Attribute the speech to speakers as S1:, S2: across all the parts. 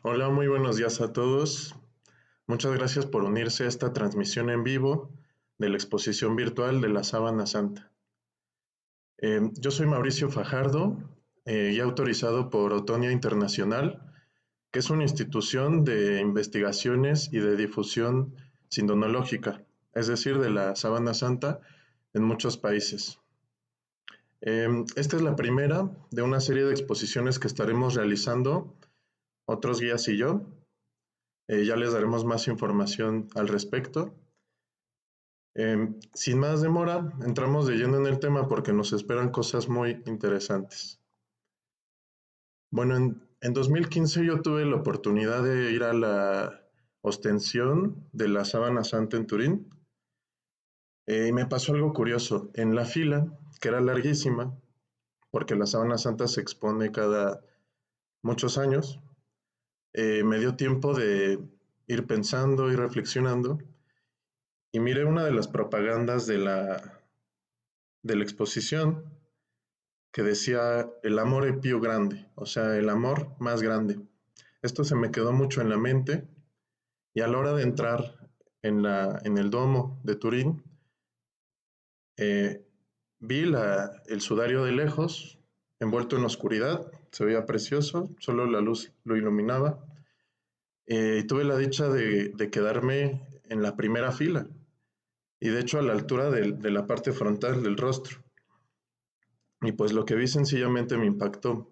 S1: Hola, muy buenos días a todos. Muchas gracias por unirse a esta transmisión en vivo de la exposición virtual de la Sábana Santa. Yo soy Mauricio Fajardo, y autorizado por Otonia Internacional, que es una institución de investigaciones y de difusión sindonológica, es decir, de la Sábana Santa en muchos países. Esta es la primera de una serie de exposiciones que estaremos realizando, otros guías y yo. Ya les daremos más información al respecto. Sin más demora, entramos de lleno en el tema porque nos esperan cosas muy interesantes. Bueno, en 2015 yo tuve la oportunidad de ir a la ostensión de la Sábana Santa en Turín, y me pasó algo curioso. En la fila, que era larguísima, porque la Sábana Santa se expone cada muchos años, me dio tiempo de ir pensando y reflexionando y miré una de las propagandas de la exposición que decía el amor è più grande, o sea, el amor más grande. Esto se me quedó mucho en la mente y a la hora de entrar en el Domo de Turín, eh, vi el sudario de lejos, envuelto en oscuridad, se veía precioso, solo la luz lo iluminaba, y tuve la dicha de quedarme en la primera fila y de hecho a la altura de la parte frontal del rostro. Y pues lo que vi sencillamente me impactó.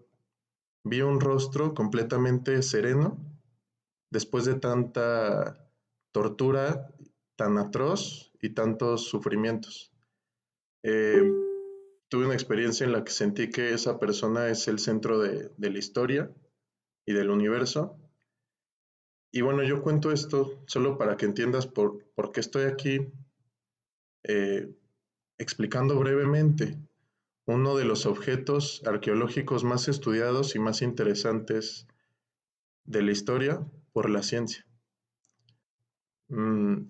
S1: Vi un rostro completamente sereno después de tanta tortura tan atroz y tantos sufrimientos. Eh, Tuve una experiencia en la que sentí que esa persona es el centro de la historia y del universo. Y bueno, yo cuento esto solo para que entiendas por qué estoy aquí, eh, explicando brevemente uno de los objetos arqueológicos más estudiados y más interesantes de la historia por la ciencia. Mm,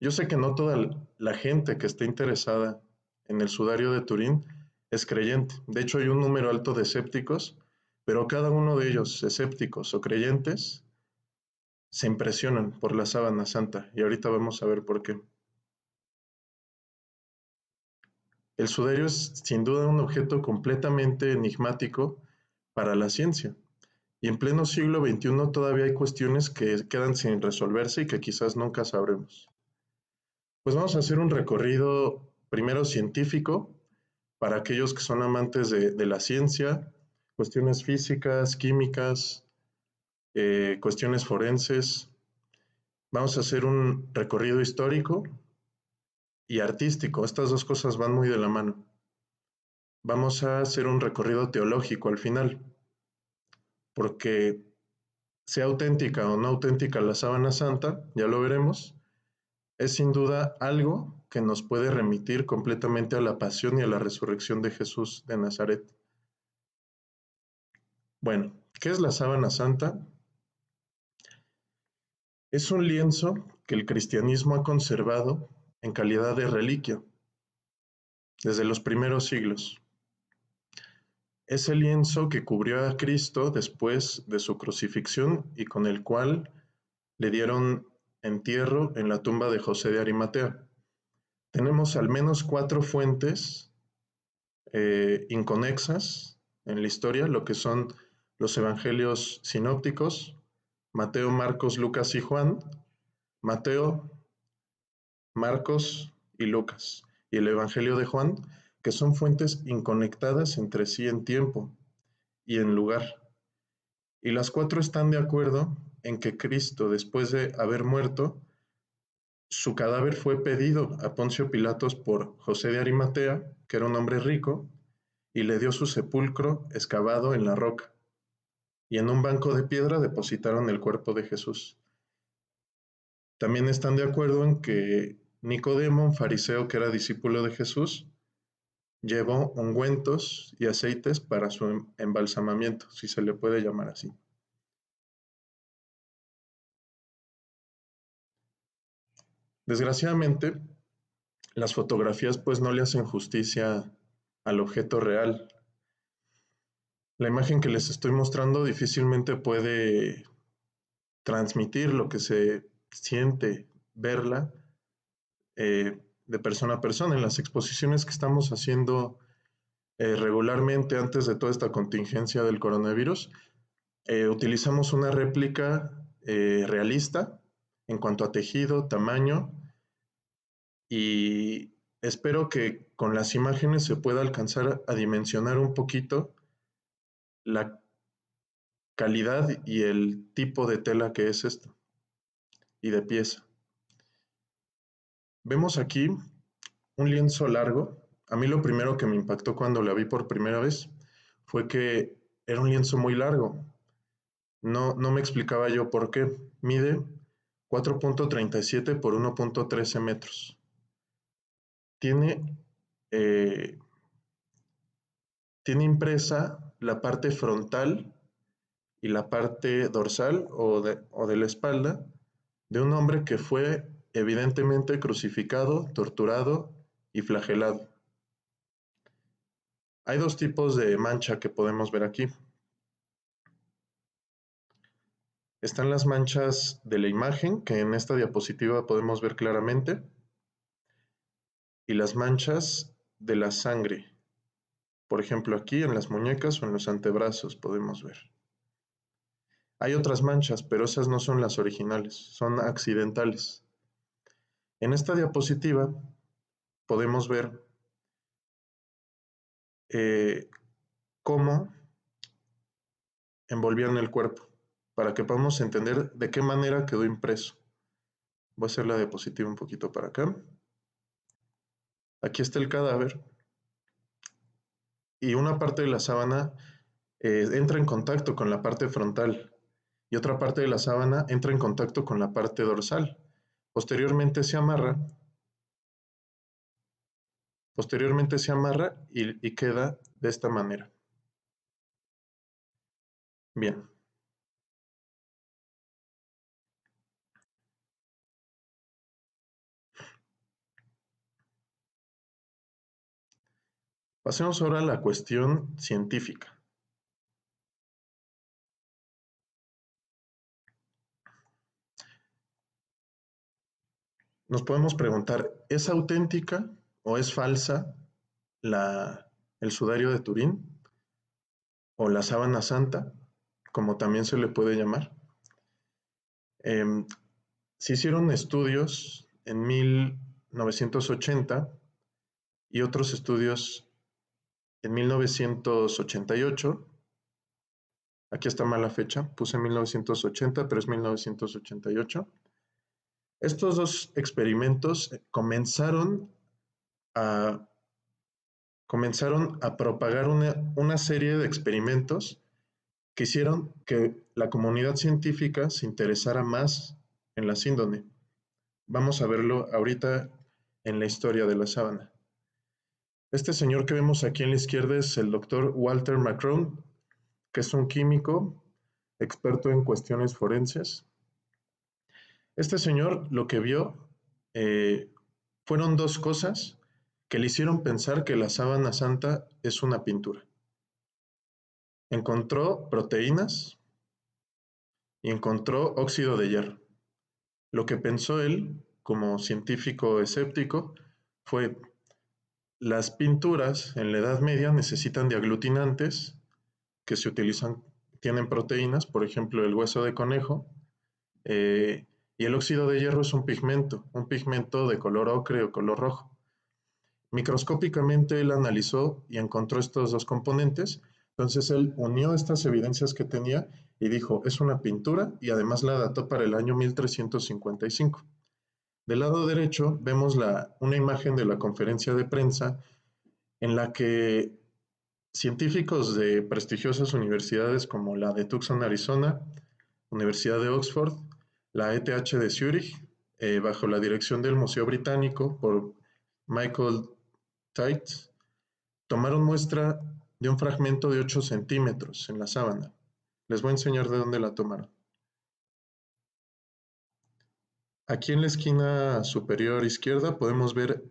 S1: yo sé que no toda la gente que esté interesada en el sudario de Turín es creyente. De hecho, hay un número alto de escépticos, pero cada uno de ellos, escépticos o creyentes, se impresionan por la sábana santa. Y ahorita vamos a ver por qué. El sudario es sin duda un objeto completamente enigmático para la ciencia. Y en pleno siglo XXI todavía hay cuestiones que quedan sin resolverse y que quizás nunca sabremos. Pues vamos a hacer un recorrido primero científico para aquellos que son amantes de la ciencia, cuestiones físicas, químicas, cuestiones forenses. Vamos a hacer un recorrido histórico y artístico. Estas dos cosas van muy de la mano. Vamos a hacer un recorrido teológico al final, porque sea auténtica o no auténtica la sábana santa, ya lo veremos, es sin duda algo que nos puede remitir completamente a la pasión y a la resurrección de Jesús de Nazaret. Bueno, ¿qué es la sábana santa? Es un lienzo que el cristianismo ha conservado en calidad de reliquia desde los primeros siglos. Es el lienzo que cubrió a Cristo después de su crucifixión y con el cual le dieron entierro en la tumba de José de Arimatea. Tenemos al menos 4 fuentes inconexas en la historia, lo que son los evangelios sinópticos, Mateo, Marcos, Lucas y Juan, Mateo, Marcos y Lucas, y el evangelio de Juan, que son fuentes inconectadas entre sí en tiempo y en lugar. Y las 4 están de acuerdo en que Cristo, después de haber muerto, su cadáver fue pedido a Poncio Pilatos por José de Arimatea, que era un hombre rico, y le dio su sepulcro excavado en la roca, y en un banco de piedra depositaron el cuerpo de Jesús. También están de acuerdo en que Nicodemo, un fariseo que era discípulo de Jesús, llevó ungüentos y aceites para su embalsamamiento, si se le puede llamar así. Desgraciadamente, las fotografías pues no le hacen justicia al objeto real. La imagen que les estoy mostrando difícilmente puede transmitir lo que se siente verla de persona a persona. En las exposiciones que estamos haciendo regularmente antes de toda esta contingencia del coronavirus, utilizamos una réplica realista en cuanto a tejido, tamaño, y espero que con las imágenes se pueda alcanzar a dimensionar un poquito la calidad y el tipo de tela que es esto y de pieza. Vemos aquí un lienzo largo. A mí lo primero que me impactó cuando la vi por primera vez fue que era un lienzo muy largo. No me explicaba yo por qué. Mide 4.37 por 1.13 metros. Tiene, eh, tiene impresa la parte frontal y la parte dorsal o de la espalda de un hombre que fue evidentemente crucificado, torturado y flagelado. Hay dos tipos de mancha que podemos ver aquí. Están las manchas de la imagen, que en esta diapositiva podemos ver claramente, y las manchas de la sangre. Por ejemplo, aquí en las muñecas o en los antebrazos podemos ver. Hay otras manchas, pero esas no son las originales, son accidentales. En esta diapositiva podemos ver eh, cómo envolvían el cuerpo, para que podamos entender de qué manera quedó impreso. Voy a hacer la diapositiva un poquito para acá. Aquí está el cadáver y una parte de la sábana entra en contacto con la parte frontal y otra parte de la sábana entra en contacto con la parte dorsal. Posteriormente se amarra y queda de esta manera. Bien. Pasemos ahora a la cuestión científica. Nos podemos preguntar, ¿es auténtica o es falsa el sudario de Turín o la sábana santa, como también se le puede llamar? Eh, Se hicieron estudios en 1980 y otros estudios en 1988. Aquí está mala fecha, puse 1980, pero es 1988. Estos dos experimentos a, comenzaron a propagar una serie de experimentos que hicieron que la comunidad científica se interesara más en la síndrome. Vamos a verlo ahorita en la historia de la sábana. Este señor que vemos aquí en la izquierda es el doctor Walter McCrone, que es un químico experto en cuestiones forenses. Este señor lo que vio eh, fueron dos cosas que le hicieron pensar que la sábana santa es una pintura. Encontró proteínas y encontró óxido de hierro. Lo que pensó él, como científico escéptico, fue las pinturas en la Edad Media necesitan de aglutinantes que se utilizan, tienen proteínas, por ejemplo el hueso de conejo, y el óxido de hierro es un pigmento de color ocre o color rojo. Microscópicamente él analizó y encontró estos dos componentes, entonces él unió estas evidencias que tenía y dijo, es una pintura y además la dató para el año 1355. Del lado derecho vemos una imagen de la conferencia de prensa en la que científicos de prestigiosas universidades como la de Tucson, Arizona, Universidad de Oxford, la ETH de Zúrich, bajo la dirección del Museo Británico por Michael Tait, tomaron muestra de un fragmento de 8 centímetros en la sábana. Les voy a enseñar de dónde la tomaron. Aquí en la esquina superior izquierda podemos ver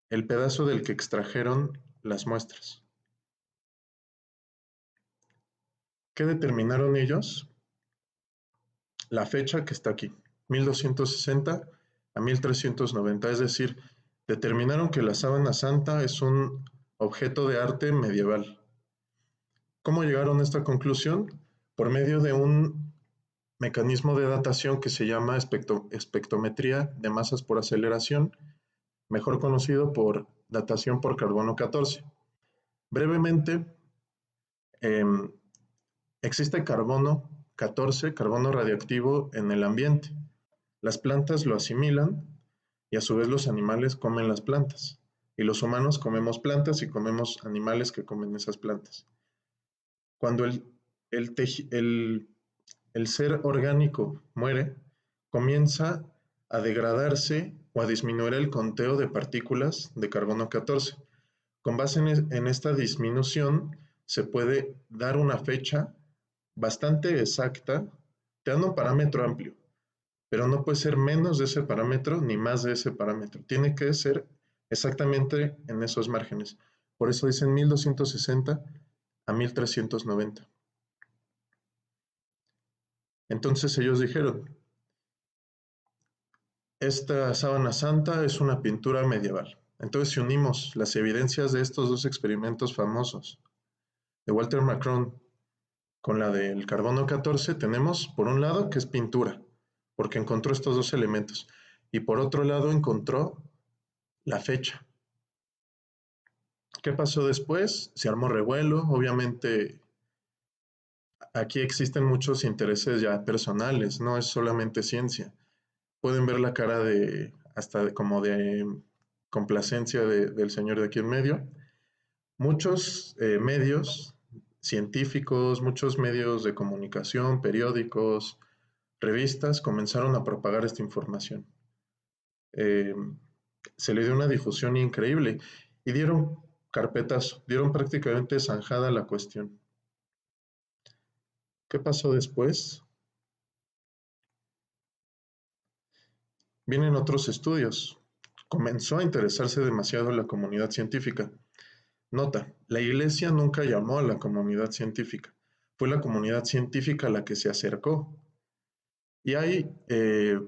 S1: el pedazo del que extrajeron las muestras. ¿Qué determinaron ellos? La fecha que está aquí, 1260 a 1390, es decir, determinaron que la sábana santa es un objeto de arte medieval. ¿Cómo llegaron a esta conclusión? Por medio de un mecanismo de datación que se llama espectrometría de masas por aceleración, mejor conocido por datación por carbono 14. Brevemente, eh, existe carbono 14, carbono radiactivo en el ambiente. Las plantas lo asimilan y a su vez los animales comen las plantas. Y los humanos comemos plantas y comemos animales que comen esas plantas. Cuando el, el ser orgánico muere, comienza a degradarse o a disminuir el conteo de partículas de carbono 14. Con base en esta disminución, se puede dar una fecha bastante exacta, te dan un parámetro amplio, pero no puede ser menos de ese parámetro ni más de ese parámetro. Tiene que ser exactamente en esos márgenes. Por eso dicen 1260 a 1390. Entonces ellos dijeron, esta sábana santa es una pintura medieval. Entonces, si unimos las evidencias de estos dos experimentos famosos, de Walter Macron con la del carbono 14, tenemos por un lado que es pintura, porque encontró estos dos elementos, y por otro lado encontró la fecha. ¿Qué pasó después? Se armó revuelo, obviamente aquí existen muchos intereses ya personales, no es solamente ciencia. Pueden ver la cara de, hasta como de complacencia del señor de aquí en medio. Muchos medios científicos, muchos medios de comunicación, periódicos, revistas comenzaron a propagar esta información. Eh, Se le dio una difusión increíble y dieron carpetas, dieron prácticamente zanjada a la cuestión. ¿Qué pasó después? Vienen otros estudios. Comenzó a interesarse demasiado la comunidad científica. Nota, la Iglesia nunca llamó a la comunidad científica. Fue la comunidad científica la que se acercó. Y hay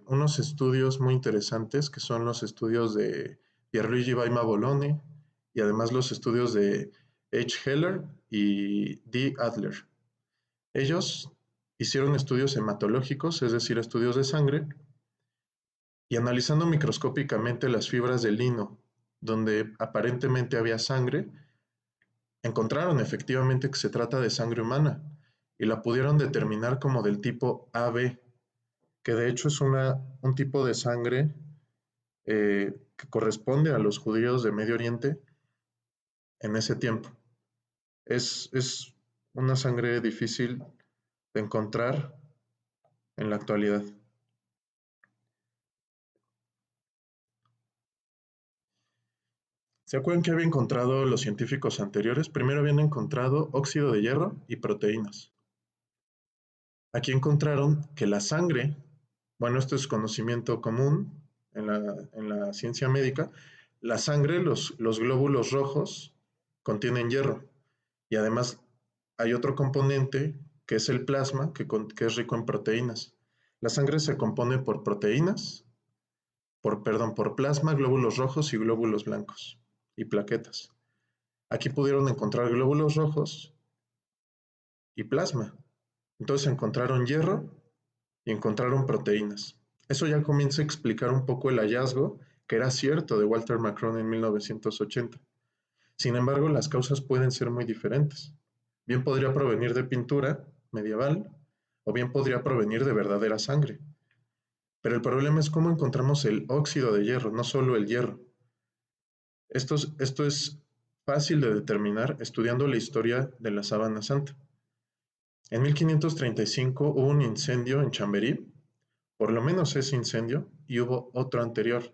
S1: unos estudios muy interesantes que son los estudios de Pierluigi Baima Bologna y además los estudios de H. Heller y D. Adler. Ellos hicieron estudios hematológicos, es decir, estudios de sangre, y analizando microscópicamente las fibras del lino, donde aparentemente había sangre, encontraron efectivamente que se trata de sangre humana y la pudieron determinar como del tipo AB, que de hecho es un tipo de sangre que corresponde a los judíos de Medio Oriente en ese tiempo. Es una sangre difícil de encontrar en la actualidad. ¿Se acuerdan que habían encontrado los científicos anteriores? Primero habían encontrado óxido de hierro y proteínas. Aquí encontraron que la sangre, bueno, esto es conocimiento común en la ciencia médica, la sangre, los glóbulos rojos contienen hierro y además hay otro componente que es el plasma, que es rico en proteínas. La sangre se compone por proteínas, por plasma, glóbulos rojos y glóbulos blancos y plaquetas. Aquí pudieron encontrar glóbulos rojos y plasma. Entonces encontraron hierro y encontraron proteínas. Eso ya comienza a explicar un poco el hallazgo que era cierto de Walter Macron en 1980. Sin embargo, las causas pueden ser muy diferentes. Bien podría provenir de pintura medieval o bien podría provenir de verdadera sangre. Pero el problema es cómo encontramos el óxido de hierro, no solo el hierro. Esto es fácil de determinar estudiando la historia de la Sábana Santa. En 1535 hubo un incendio en Chamberí, por lo menos ese incendio, y hubo otro anterior.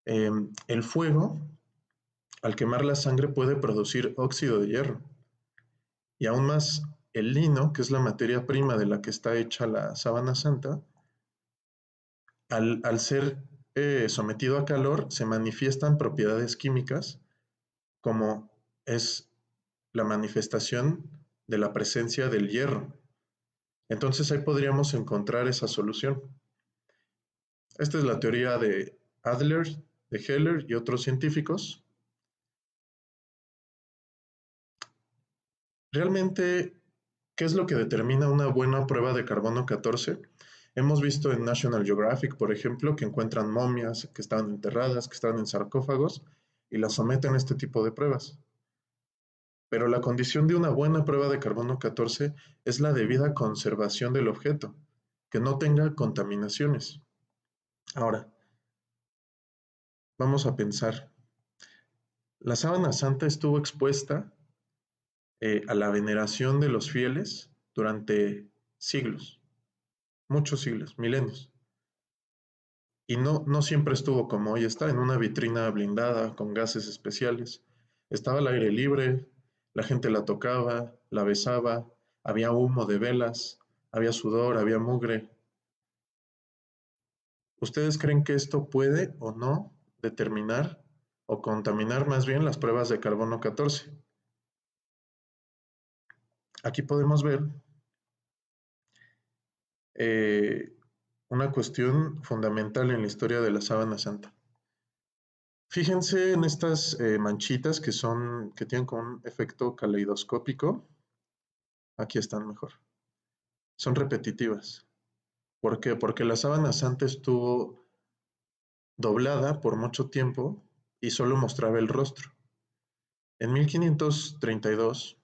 S1: El fuego, al quemar la sangre, puede producir óxido de hierro. Y aún más, el lino, que es la materia prima de la que está hecha la sábana santa, al ser sometido a calor, se manifiestan propiedades químicas como es la manifestación de la presencia del hierro. Entonces ahí podríamos encontrar esa solución. Esta es la teoría de Adler, de Heller y otros científicos. Realmente, ¿qué es lo que determina una buena prueba de carbono 14? Hemos visto en National Geographic, por ejemplo, que encuentran momias que estaban enterradas, que estaban en sarcófagos y las someten a este tipo de pruebas. Pero la condición de una buena prueba de carbono 14 es la debida conservación del objeto, que no tenga contaminaciones. Ahora, vamos a pensar. La sábana santa estuvo expuesta a la veneración de los fieles durante siglos, muchos siglos, milenios. Y no siempre estuvo como hoy está, en una vitrina blindada con gases especiales. Estaba al aire libre, la gente la tocaba, la besaba, había humo de velas, había sudor, había mugre. ¿Ustedes creen que esto puede o no determinar o contaminar más bien las pruebas de carbono 14? Aquí podemos ver eh, una cuestión fundamental en la historia de la sábana santa. Fíjense en estas manchitas que tienen como un efecto caleidoscópico. Aquí están mejor. Son repetitivas. ¿Por qué? Porque la sábana santa estuvo doblada por mucho tiempo y solo mostraba el rostro. En 1532,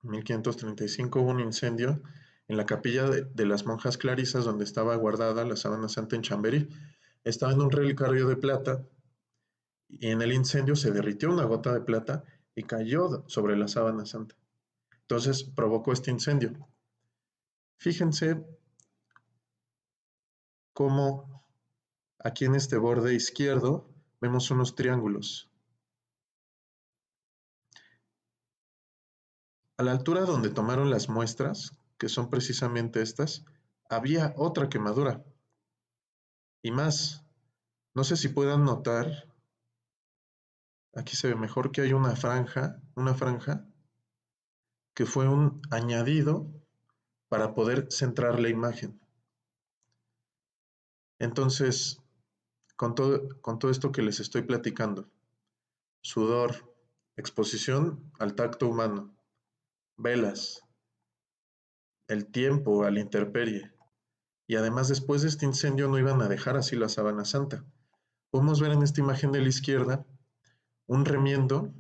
S1: 1535 hubo un incendio en la capilla de las monjas clarisas donde estaba guardada la sábana santa en Chamberí. Estaba en un relicario de plata y en el incendio se derritió una gota de plata y cayó sobre la sábana santa. Entonces provocó este incendio. Fíjense cómo aquí en este borde izquierdo vemos unos triángulos. A la altura donde tomaron las muestras, que son precisamente estas, había otra quemadura. Y más, no sé si puedan notar, aquí se ve mejor que hay una franja que fue un añadido para poder centrar la imagen. Entonces, con todo esto que les estoy platicando, sudor, exposición al tacto humano, velas, el tiempo a la intemperie, y además después de este incendio no iban a dejar así la sábana santa. Podemos ver en esta imagen de la izquierda un remiendo,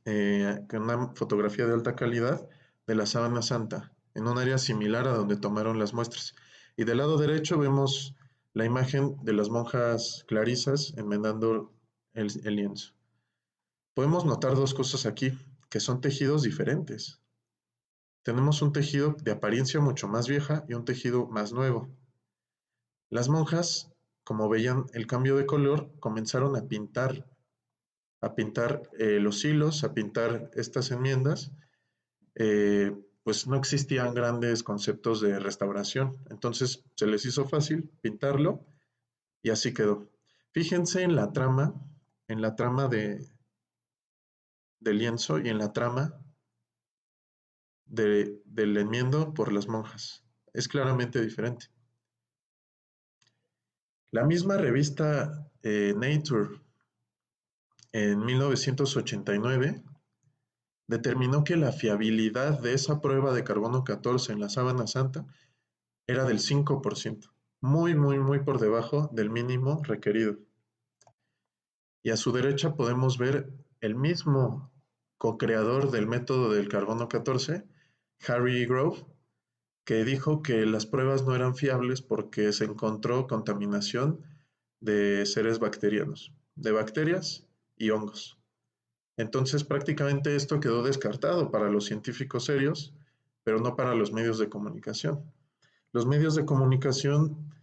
S1: con una fotografía de alta calidad de la sábana santa, en un área similar a donde tomaron las muestras. Y del lado derecho vemos la imagen de las monjas clarisas enmendando el lienzo. Podemos notar dos cosas aquí, que son tejidos diferentes. Tenemos un tejido de apariencia mucho más vieja y un tejido más nuevo. Las monjas, como veían el cambio de color, comenzaron a pintar los hilos, a pintar estas enmiendas. Pues no existían grandes conceptos de restauración, entonces se les hizo fácil pintarlo y así quedó. Fíjense en la trama del lienzo y en la trama del enmiendo por las monjas. Es claramente diferente. La misma revista Nature en 1989 determinó que la fiabilidad de esa prueba de carbono 14 en la sábana santa era del 5%, muy por debajo del mínimo requerido. Y a su derecha podemos ver el mismo co-creador del método del carbono 14, Harry Grove, que dijo que las pruebas no eran fiables porque se encontró contaminación de seres bacterianos, de bacterias y hongos. Entonces prácticamente esto quedó descartado para los científicos serios, pero no para los medios de comunicación. Los medios de comunicación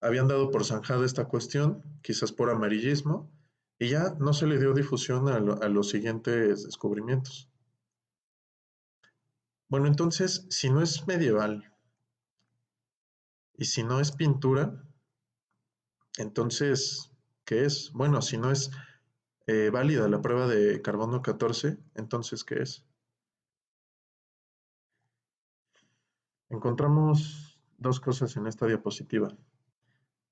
S1: habían dado por zanjada esta cuestión, quizás por amarillismo, y ya no se le dio difusión a los siguientes descubrimientos. Bueno, entonces, si no es medieval y si no es pintura, entonces, ¿qué es? Bueno, si no es válida la prueba de carbono 14, entonces, ¿qué es? Encontramos dos cosas en esta diapositiva.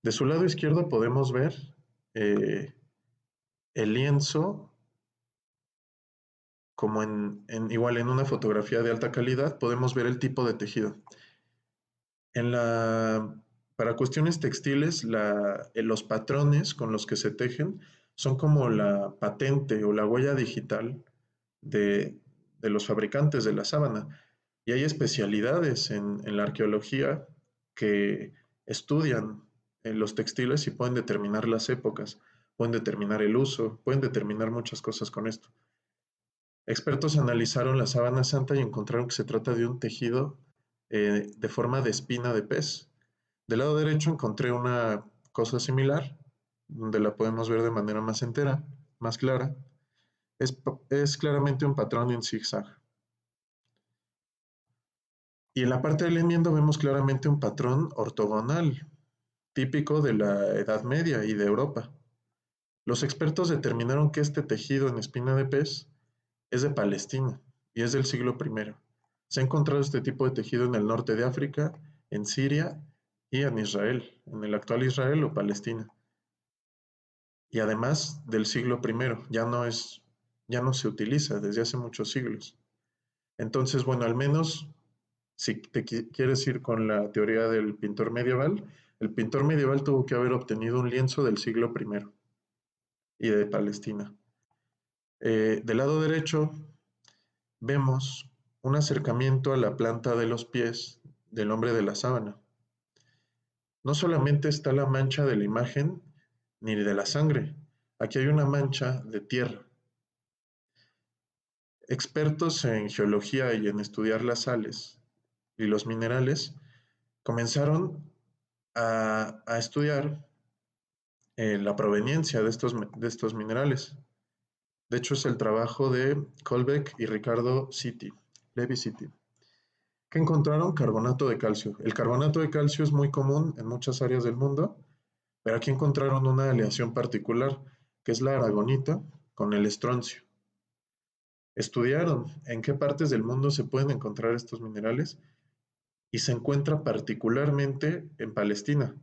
S1: De su lado izquierdo podemos ver eh, el lienzo, como igual en una fotografía de alta calidad, podemos ver el tipo de tejido. En para cuestiones textiles, los patrones con los que se tejen son como la patente o la huella digital de, de los fabricantes de la sábana. Y hay especialidades en la arqueología que estudian los textiles y pueden determinar las épocas, pueden determinar el uso, pueden determinar muchas cosas con esto. Expertos analizaron la sábana santa y encontraron que se trata de un tejido de forma de espina de pez. Del lado derecho encontré una cosa similar, donde la podemos ver de manera más entera, más clara. Es claramente un patrón en zigzag. Y en la parte del enmiendo vemos claramente un patrón ortogonal, típico de la Edad Media y de Europa. Los expertos determinaron que este tejido en espina de pez es de Palestina y es del siglo I. Se ha encontrado este tipo de tejido en el norte de África, en Siria y en Israel, en el actual Israel o Palestina. Y además del siglo I, ya no se utiliza desde hace muchos siglos. Entonces, bueno, al menos si te quieres ir con la teoría del pintor medieval, el pintor medieval tuvo que haber obtenido un lienzo del siglo I y de Palestina. Del lado derecho vemos un acercamiento a la planta de los pies del hombre de la sábana. No solamente está la mancha de la imagen ni de la sangre, aquí hay una mancha de tierra. Expertos en geología y en estudiar las sales y los minerales comenzaron a estudiar la proveniencia de estos minerales. De hecho, es el trabajo de Kolbeck y Ricardo Levi City, que encontraron carbonato de calcio. El carbonato de calcio es muy común en muchas áreas del mundo, pero aquí encontraron una aleación particular, que es la aragonita con el estroncio. Estudiaron en qué partes del mundo se pueden encontrar estos minerales y se encuentra particularmente en Palestina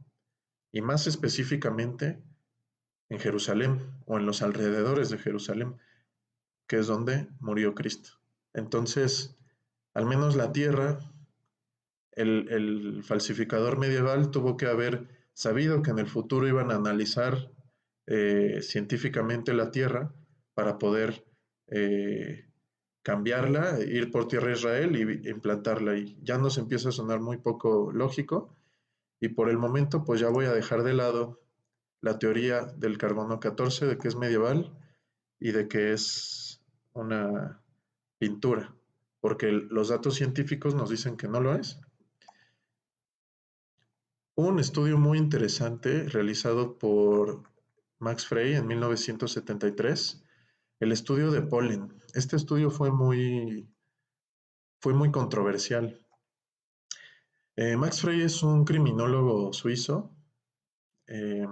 S1: y más específicamente en Jerusalén o en los alrededores de Jerusalén, que es donde murió Cristo. Entonces, al menos la tierra, el falsificador medieval tuvo que haber sabido que en el futuro iban a analizar científicamente la tierra para poder cambiarla, ir por tierra a Israel y implantarla ahí. Ya nos empieza a sonar muy poco lógico y por el momento pues ya voy a dejar de lado la teoría del carbono 14, de que es medieval y de que es una pintura, porque los datos científicos nos dicen que no lo es. Hubo un estudio muy interesante realizado por Max Frey en 1973, el estudio de polen. Este estudio fue muy controversial. Max Frey es un criminólogo suizo eh,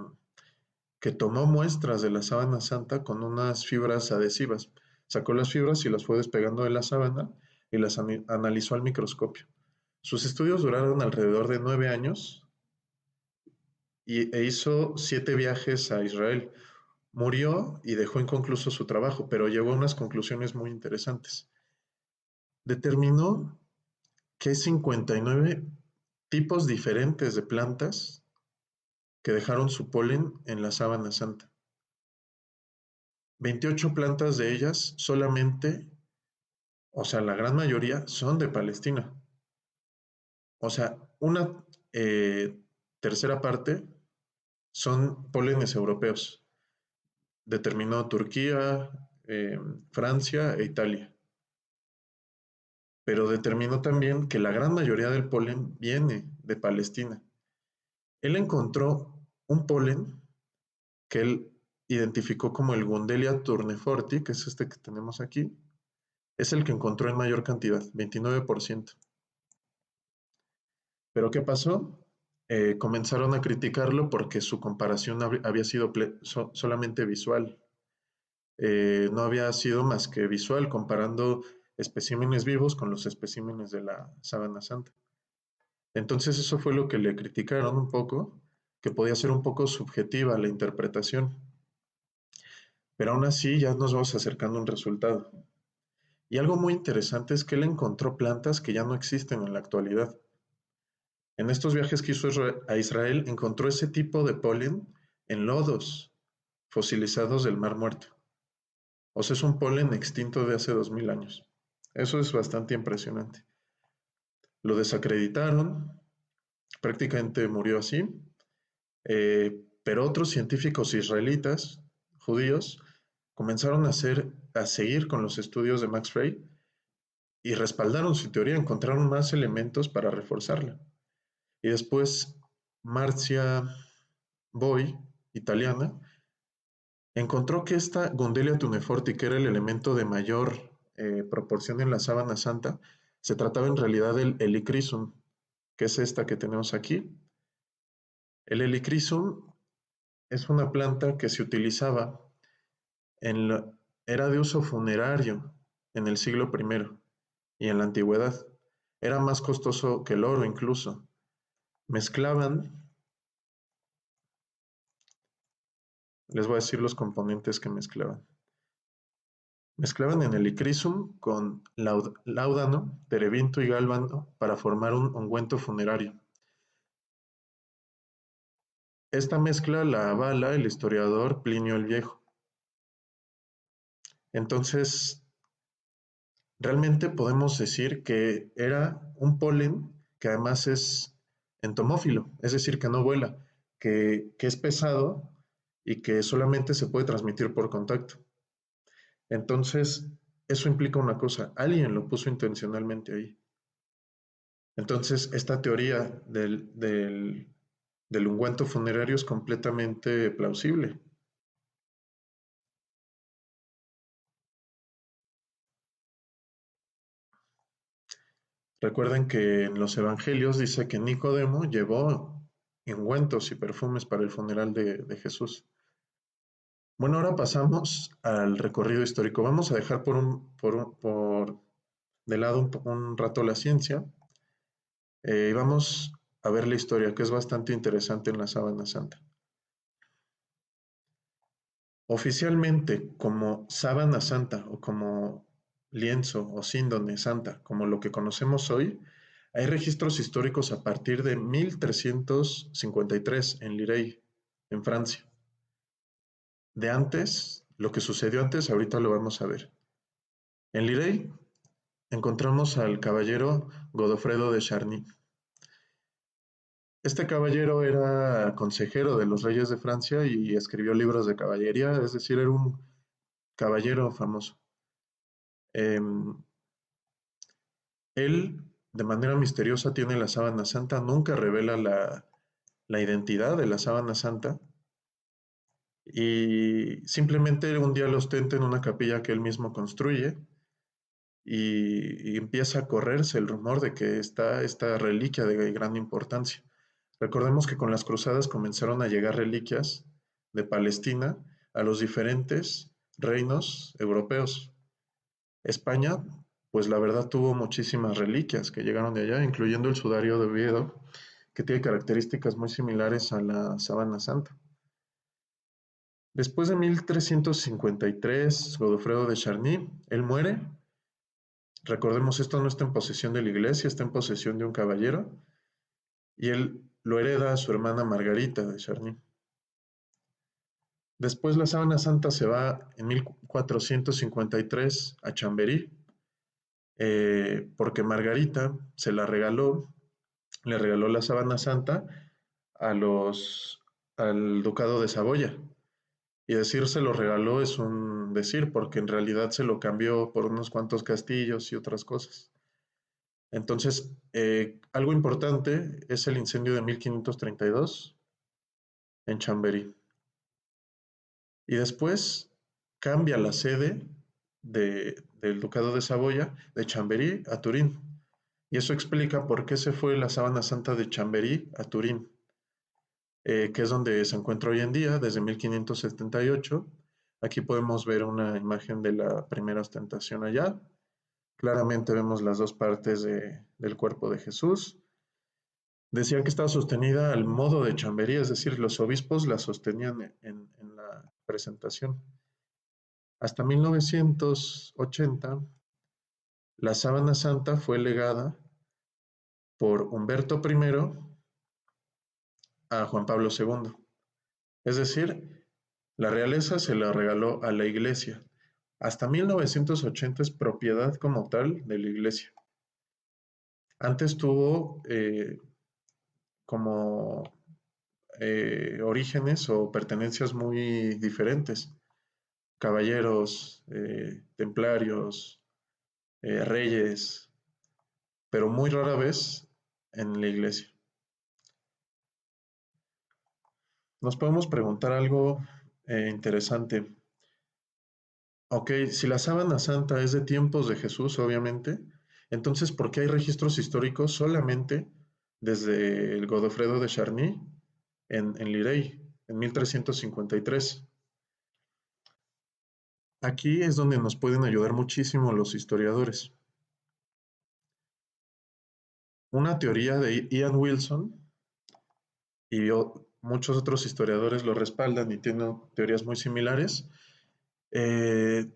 S1: que tomó muestras de la sábana santa con unas fibras adhesivas. Sacó las fibras y las fue despegando de la sábana y las analizó al microscopio. Sus estudios duraron alrededor de 9 años e hizo 7 viajes a Israel. Murió y dejó inconcluso su trabajo, pero llegó a unas conclusiones muy interesantes. Determinó que hay 59 tipos diferentes de plantas que dejaron su polen en la sábana santa. 28 plantas de ellas solamente, o sea, la gran mayoría son de Palestina. O sea, una tercera parte son pólenes europeos. Determinó Turquía, Francia e Italia. Pero determinó también que la gran mayoría del polen viene de Palestina. Él encontró un polen que él identificó como el Gundelia tourneforti, que es este que tenemos aquí, es el que encontró en mayor cantidad, 29%. Pero ¿qué pasó? Comenzaron a criticarlo porque su comparación había sido solamente visual. No había sido más que visual, comparando especímenes vivos con los especímenes de la sábana santa. Entonces eso fue lo que le criticaron un poco, que podía ser un poco subjetiva la interpretación. Pero aún así ya nos vamos acercando a un resultado. Y algo muy interesante es que él encontró plantas que ya no existen en la actualidad. En estos viajes que hizo a Israel encontró ese tipo de polen en lodos fosilizados del Mar Muerto. O sea, es un polen extinto de hace 2000 años. Eso es bastante impresionante. Lo desacreditaron, prácticamente murió así, pero otros científicos israelitas, judíos, comenzaron a seguir con los estudios de Max Frey y respaldaron su teoría, encontraron más elementos para reforzarla. Y después Marcia Boy, italiana, encontró que esta Gundelia tuneforti, que era el elemento de mayor proporción en la sábana santa, se trataba en realidad del Helichrysum, que es esta que tenemos aquí. El Helichrysum es una planta que se utilizaba en la, era de uso funerario en el siglo I y en la antigüedad. Era más costoso que el oro incluso. Mezclaban, les voy a decir los componentes que mezclaban. Mezclaban en el icrisum con láudano, terebinto y gálbano para formar un ungüento funerario. Esta mezcla la avala el historiador Plinio el Viejo. Entonces, realmente podemos decir que era un polen que además es entomófilo, es decir, que no vuela, que es pesado y que solamente se puede transmitir por contacto. Entonces, eso implica una cosa, alguien lo puso intencionalmente ahí. Entonces, esta teoría del ungüento funerario es completamente plausible. Recuerden que en los evangelios dice que Nicodemo llevó ungüentos y perfumes para el funeral de Jesús. Bueno, ahora pasamos al recorrido histórico. Vamos a dejar por de lado un rato la ciencia y vamos a ver la historia, que es bastante interesante en la Sábana Santa. Oficialmente, como sábana santa o como lienzo o síndone santa, como lo que conocemos hoy, hay registros históricos a partir de 1353 en Lirey, en Francia. De antes, lo que sucedió antes, ahorita lo vamos a ver. En Lirey encontramos al caballero Godofredo de Charny. Este caballero era consejero de los reyes de Francia y escribió libros de caballería, es decir, era un caballero famoso. Él, de manera misteriosa, tiene la sábana santa, nunca revela la identidad de la sábana santa y simplemente un día lo ostenta en una capilla que él mismo construye y empieza a correrse el rumor de que está esta reliquia de gran importancia. Recordemos que con las cruzadas comenzaron a llegar reliquias de Palestina a los diferentes reinos europeos. España, pues la verdad tuvo muchísimas reliquias que llegaron de allá, incluyendo el sudario de Oviedo, que tiene características muy similares a la sábana santa. Después de 1353, Godofredo de Charny, él muere. Recordemos, esto no está en posesión de la iglesia, está en posesión de un caballero, y él lo hereda a su hermana Margarita de Charny. Después la sábana santa se va en 1453 a Chamberí, porque Margarita se la regaló, le regaló la sábana santa a al ducado de Saboya. Y decir se lo regaló es un decir, porque en realidad se lo cambió por unos cuantos castillos y otras cosas. Entonces, algo importante es el incendio de 1532 en Chamberí. Y después cambia la sede del ducado de Saboya de Chamberí a Turín. Y eso explica por qué se fue la sábana santa de Chamberí a Turín, que es donde se encuentra hoy en día desde 1578. Aquí podemos ver una imagen de la primera ostentación allá. Claramente vemos las dos partes del cuerpo de Jesús. decía que estaba sostenida al modo de chamberí, es decir, los obispos la sostenían en la presentación. Hasta 1980, la sábana santa fue legada por Humberto I a Juan Pablo II. Es decir, la realeza se la regaló a la iglesia. Hasta 1980 es propiedad como tal de la iglesia. Antes tuvo como orígenes o pertenencias muy diferentes. Caballeros, templarios, reyes, pero muy rara vez en la iglesia. Nos podemos preguntar algo interesante. Ok, si la sábana santa es de tiempos de Jesús, obviamente, entonces ¿por qué hay registros históricos solamente desde el Godofredo de Charny en Lirey, en 1353? Aquí es donde nos pueden ayudar muchísimo los historiadores. Una teoría de Ian Wilson y muchos otros historiadores lo respaldan y tienen teorías muy similares.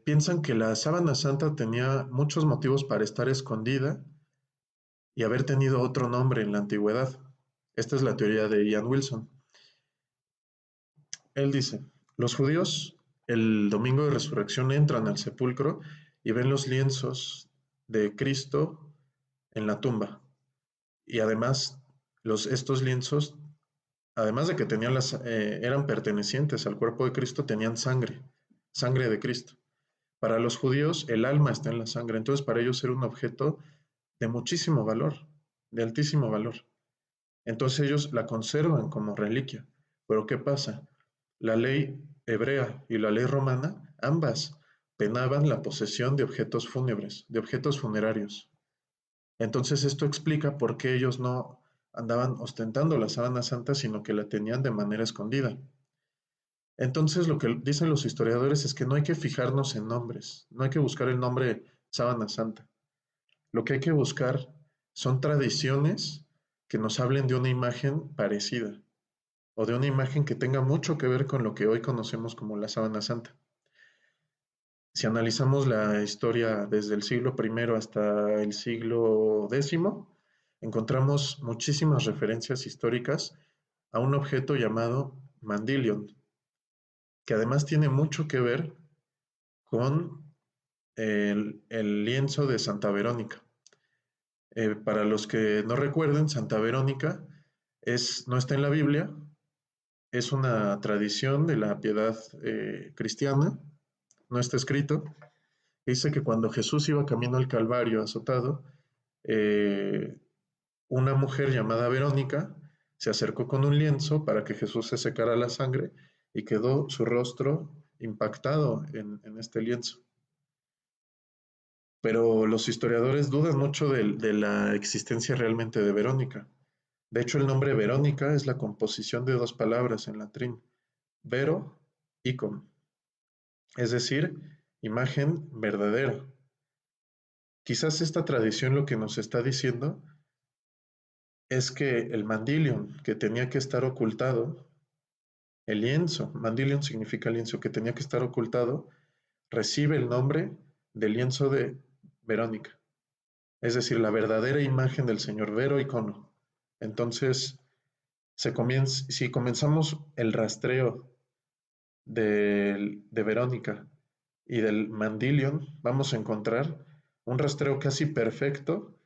S1: Piensan que la sábana santa tenía muchos motivos para estar escondida y haber tenido otro nombre en la antigüedad. Esta es la teoría de Ian Wilson. Él dice, los judíos el domingo de resurrección entran al sepulcro y ven los lienzos de Cristo en la tumba. Y además, estos lienzos, además de que tenían eran pertenecientes al cuerpo de Cristo, tenían sangre, sangre de Cristo. Para los judíos, el alma está en la sangre, entonces para ellos era un objeto de muchísimo valor, de altísimo valor. Entonces ellos la conservan como reliquia. Pero ¿qué pasa? La ley hebrea y la ley romana, ambas penaban la posesión de objetos fúnebres, de objetos funerarios. Entonces esto explica por qué ellos no andaban ostentando la sábana santa, sino que la tenían de manera escondida. Entonces lo que dicen los historiadores es que no hay que fijarnos en nombres, no hay que buscar el nombre sábana santa. Lo que hay que buscar son tradiciones que nos hablen de una imagen parecida o de una imagen que tenga mucho que ver con lo que hoy conocemos como la sábana santa. Si analizamos la historia desde el siglo I hasta el siglo X, encontramos muchísimas referencias históricas a un objeto llamado mandilion, que además tiene mucho que ver con el lienzo de Santa Verónica. Para los que no recuerden, Santa Verónica no está en la Biblia, es una tradición de la piedad cristiana, no está escrito. Dice que cuando Jesús iba camino al Calvario azotado, eh, una mujer llamada Verónica se acercó con un lienzo para que Jesús se secara la sangre y quedó su rostro impactado en este lienzo. Pero los historiadores dudan mucho de la existencia realmente de Verónica. De hecho, el nombre Verónica es la composición de dos palabras en latín, vero, icon, es decir, imagen verdadera. Quizás esta tradición lo que nos está diciendo es que el mandilion que tenía que estar ocultado, el lienzo, mandilion significa lienzo, que tenía que estar ocultado, recibe el nombre del lienzo de Verónica, es decir, la verdadera imagen del Señor, vero icono. Entonces, si comenzamos el rastreo de Verónica y del Mandilion, vamos a encontrar un rastreo casi perfecto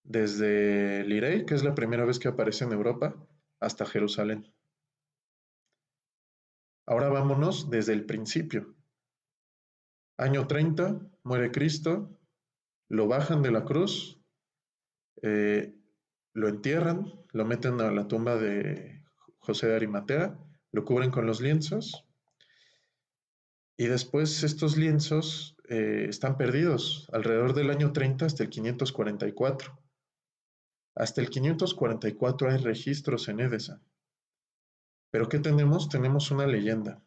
S1: desde Lirey, que es la primera vez que aparece en Europa, hasta Jerusalén. Ahora vámonos desde el principio. Año 30, muere Cristo, lo bajan de la cruz, eh, lo entierran, lo meten a la tumba de José de Arimatea, lo cubren con los lienzos y después estos lienzos están perdidos alrededor del año 30 hasta el 544. Hasta el 544 hay registros en Edesa. Pero ¿qué tenemos? Tenemos una leyenda.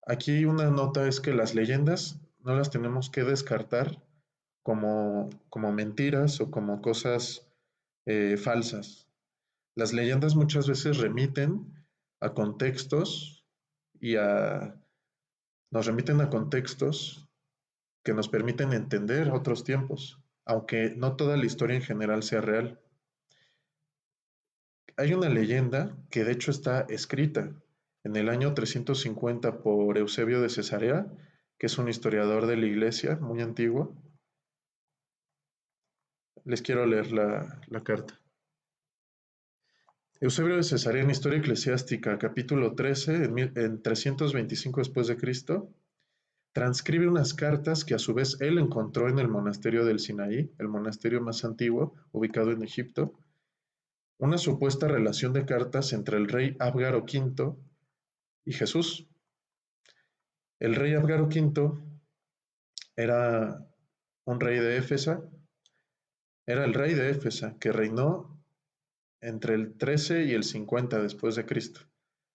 S1: Aquí una nota es que las leyendas no las tenemos que descartar como mentiras o como cosas falsas. Las leyendas muchas veces remiten a contextos y nos remiten a contextos que nos permiten entender otros tiempos, aunque no toda la historia en general sea real. Hay una leyenda que de hecho está escrita en el año 350 por Eusebio de Cesarea, que es un historiador de la iglesia muy antiguo. Les quiero leer la carta. Eusebio de Cesarea en Historia Eclesiástica, capítulo 13, en 325 después de Cristo, transcribe unas cartas que a su vez él encontró en el monasterio del Sinaí, el monasterio más antiguo ubicado en Egipto, una supuesta relación de cartas entre el rey Abgaro V y Jesús. El rey Abgaro V era un rey de Éfesa, era el rey de Éfesa que reinó entre el 13 y el 50 después de Cristo.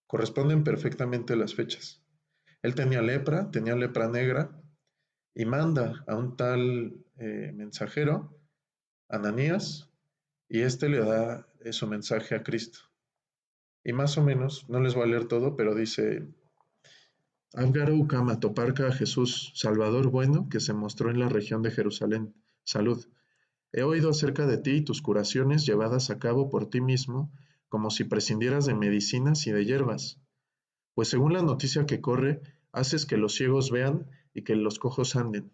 S1: Corresponden perfectamente las fechas. Él tenía lepra negra, y manda a un tal mensajero, Ananías, y este le da su mensaje a Cristo. Y más o menos, no les voy a leer todo, pero dice: Abgaro Ucama toparca a Jesús, Salvador bueno, que se mostró en la región de Jerusalén. Salud. He oído acerca de ti y tus curaciones llevadas a cabo por ti mismo, como si prescindieras de medicinas y de hierbas. Pues según la noticia que corre, haces que los ciegos vean y que los cojos anden.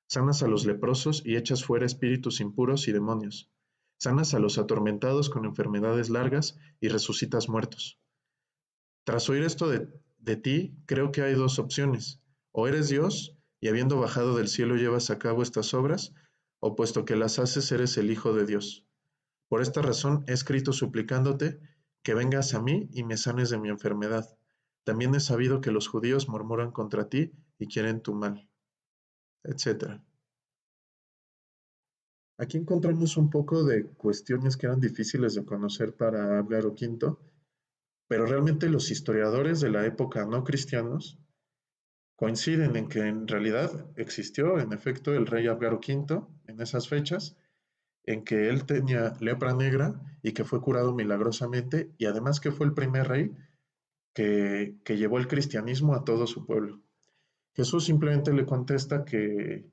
S1: Sanas a los leprosos y echas fuera espíritus impuros y demonios. Sanas a los atormentados con enfermedades largas y resucitas muertos. Tras oír esto de ti, creo que hay dos opciones. O eres Dios, y habiendo bajado del cielo llevas a cabo estas obras, o puesto que las haces eres el Hijo de Dios. Por esta razón he escrito suplicándote que vengas a mí y me sanes de mi enfermedad. También he sabido que los judíos murmuran contra ti y quieren tu mal, etc. Aquí encontramos un poco de cuestiones que eran difíciles de conocer para Abgaro V, pero realmente los historiadores de la época no cristianos coinciden en que en realidad existió en efecto el rey Abgaro V en esas fechas, en que él tenía lepra negra y que fue curado milagrosamente, y además que fue el primer rey que llevó el cristianismo a todo su pueblo. Jesús simplemente le contesta que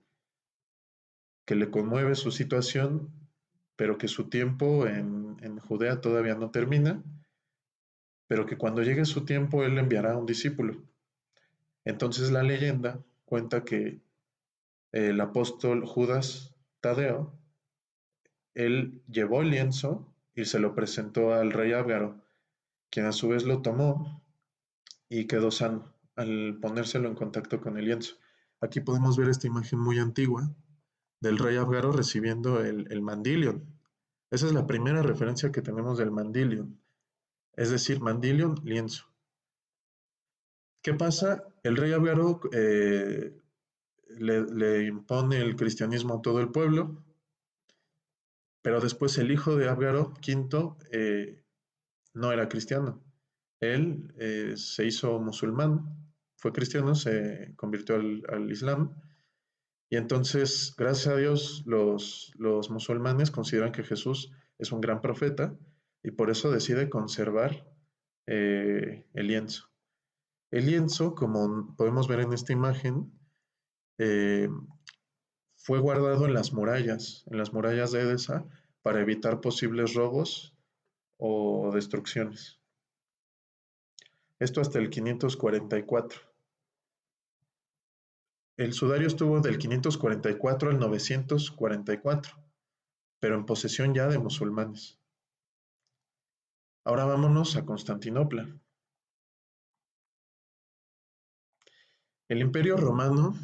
S1: le conmueve su situación, pero que su tiempo en Judea todavía no termina, pero que cuando llegue su tiempo él enviará a un discípulo. Entonces la leyenda cuenta que el apóstol Judas Tadeo, él llevó el lienzo y se lo presentó al rey Ágaro, quien a su vez lo tomó y quedó sano al ponérselo en contacto con el lienzo. Aquí podemos ver esta imagen muy antigua del rey Ágaro recibiendo el mandilion. Esa es la primera referencia que tenemos del mandilion, es decir, mandilion, lienzo. ¿Qué pasa? El rey Ágaro le impone el cristianismo a todo el pueblo, pero después el hijo de Ágaro, V, no era cristiano. Él se hizo musulmán, fue cristiano, se convirtió al Islam, y entonces, gracias a Dios, los musulmanes consideran que Jesús es un gran profeta y por eso decide conservar el lienzo. El lienzo, como podemos ver en esta imagen, eh, fue guardado en las murallas de Edesa, para evitar posibles robos o destrucciones. Esto hasta el 544. El sudario estuvo del 544 al 944, pero en posesión ya de musulmanes. Ahora vámonos a Constantinopla. El Imperio Romano,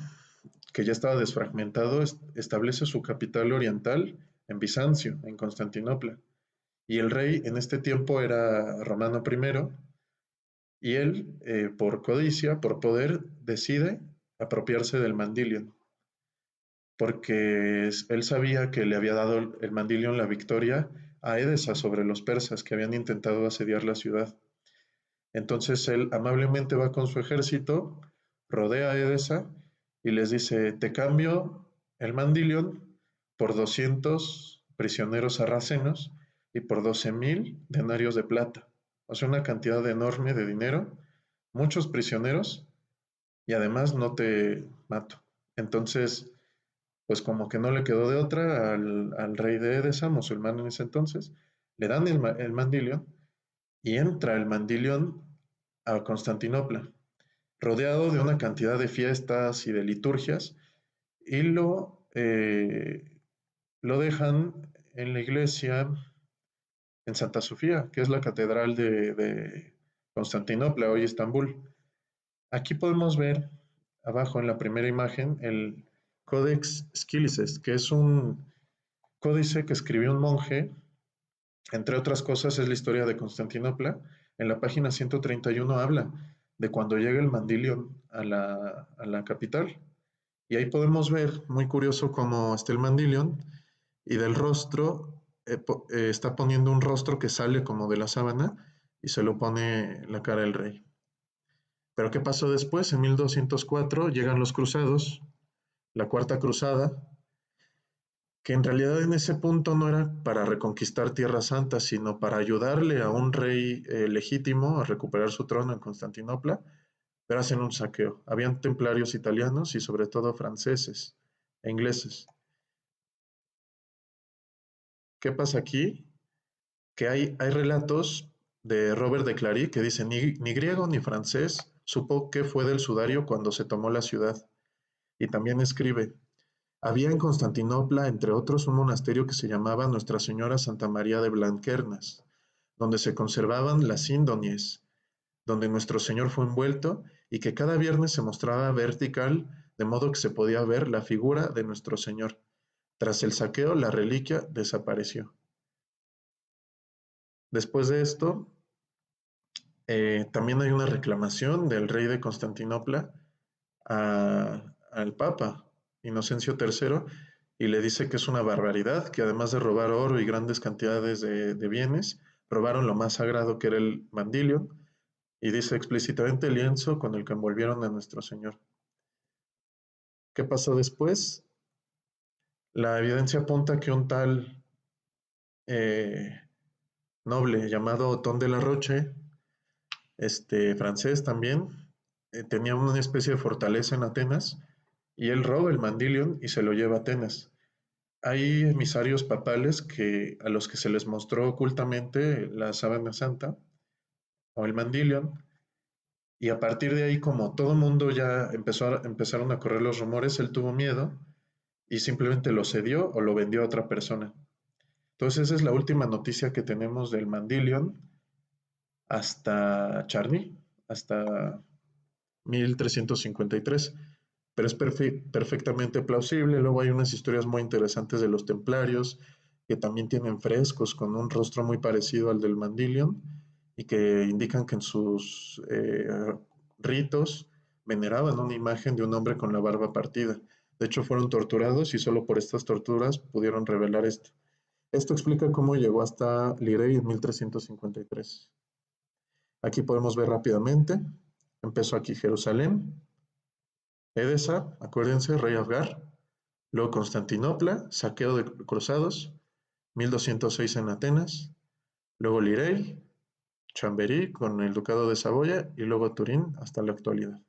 S1: que ya estaba desfragmentado, establece su capital oriental en Bizancio, en Constantinopla. Y el rey en este tiempo era Romano I, y él, por codicia, por poder, decide apropiarse del mandilion, porque él sabía que le había dado el mandilion la victoria a Edesa sobre los persas que habían intentado asediar la ciudad. Entonces él amablemente va con su ejército, rodea a Edesa y les dice: te cambio el mandilion por 200 prisioneros sarracenos y por 12,000 denarios de plata. O sea, una cantidad enorme de dinero, muchos prisioneros y además no te mato. Entonces, pues como que no le quedó de otra al rey de Edesa, musulmán en ese entonces, le dan el mandilio y entra el mandilión a Constantinopla, rodeado de una cantidad de fiestas y de liturgias, y lo dejan en la iglesia en Santa Sofía, que es la catedral de Constantinopla, hoy Estambul. Aquí podemos ver abajo en la primera imagen el Codex Scilices, que es un códice que escribió un monje, entre otras cosas es la historia de Constantinopla. En la página 131 habla de cuando llega el mandilio a la capital. Y ahí podemos ver, muy curioso, cómo está el mandilion y del rostro, está poniendo un rostro que sale como de la sábana y se lo pone la cara del rey. Pero ¿qué pasó después? En 1204 llegan los cruzados, la Cuarta Cruzada, que en realidad en ese punto no era para reconquistar Tierra Santa, sino para ayudarle a un rey legítimo a recuperar su trono en Constantinopla, pero hacen un saqueo. Habían templarios italianos y sobre todo franceses e ingleses. ¿Qué pasa aquí? Que hay relatos de Robert de Clary que dice, ni griego ni francés supo qué fue del sudario cuando se tomó la ciudad. Y también escribe, había en Constantinopla, entre otros, un monasterio que se llamaba Nuestra Señora Santa María de Blanquernas, donde se conservaban las síndonies, donde nuestro Señor fue envuelto y que cada viernes se mostraba vertical, de modo que se podía ver la figura de nuestro Señor. Tras el saqueo, la reliquia desapareció. Después de esto, también hay una reclamación del rey de Constantinopla al Papa Inocencio III y le dice que es una barbaridad, que además de robar oro y grandes cantidades de bienes, robaron lo más sagrado que era el mandilio y dice explícitamente el lienzo con el que envolvieron a nuestro Señor. ¿Qué pasó después? La evidencia apunta que un tal eh, noble llamado Otón de la Roche, francés también, tenía una especie de fortaleza en Atenas y él roba el mandilion y se lo lleva a Atenas. Hay emisarios papales a los que se les mostró ocultamente la sábana santa o el mandilion, y a partir de ahí, como todo mundo ya empezaron a correr los rumores, él tuvo miedo y simplemente lo cedió o lo vendió a otra persona. Entonces esa es la última noticia que tenemos del mandilion hasta Charny, hasta 1353, pero es perfectamente plausible. Luego hay unas historias muy interesantes de los templarios, que también tienen frescos con un rostro muy parecido al del Mandilion, y que indican que en sus ritos veneraban una imagen de un hombre con la barba partida. De hecho, fueron torturados y solo por estas torturas pudieron revelar esto. Esto explica cómo llegó hasta Lirey en 1353. Aquí podemos ver rápidamente. Empezó aquí Jerusalén, Edesa, acuérdense, rey Abgar, luego Constantinopla, saqueo de cruzados, 1206 en Atenas, luego Lirey, Chamberí con el ducado de Saboya y luego Turín hasta la actualidad.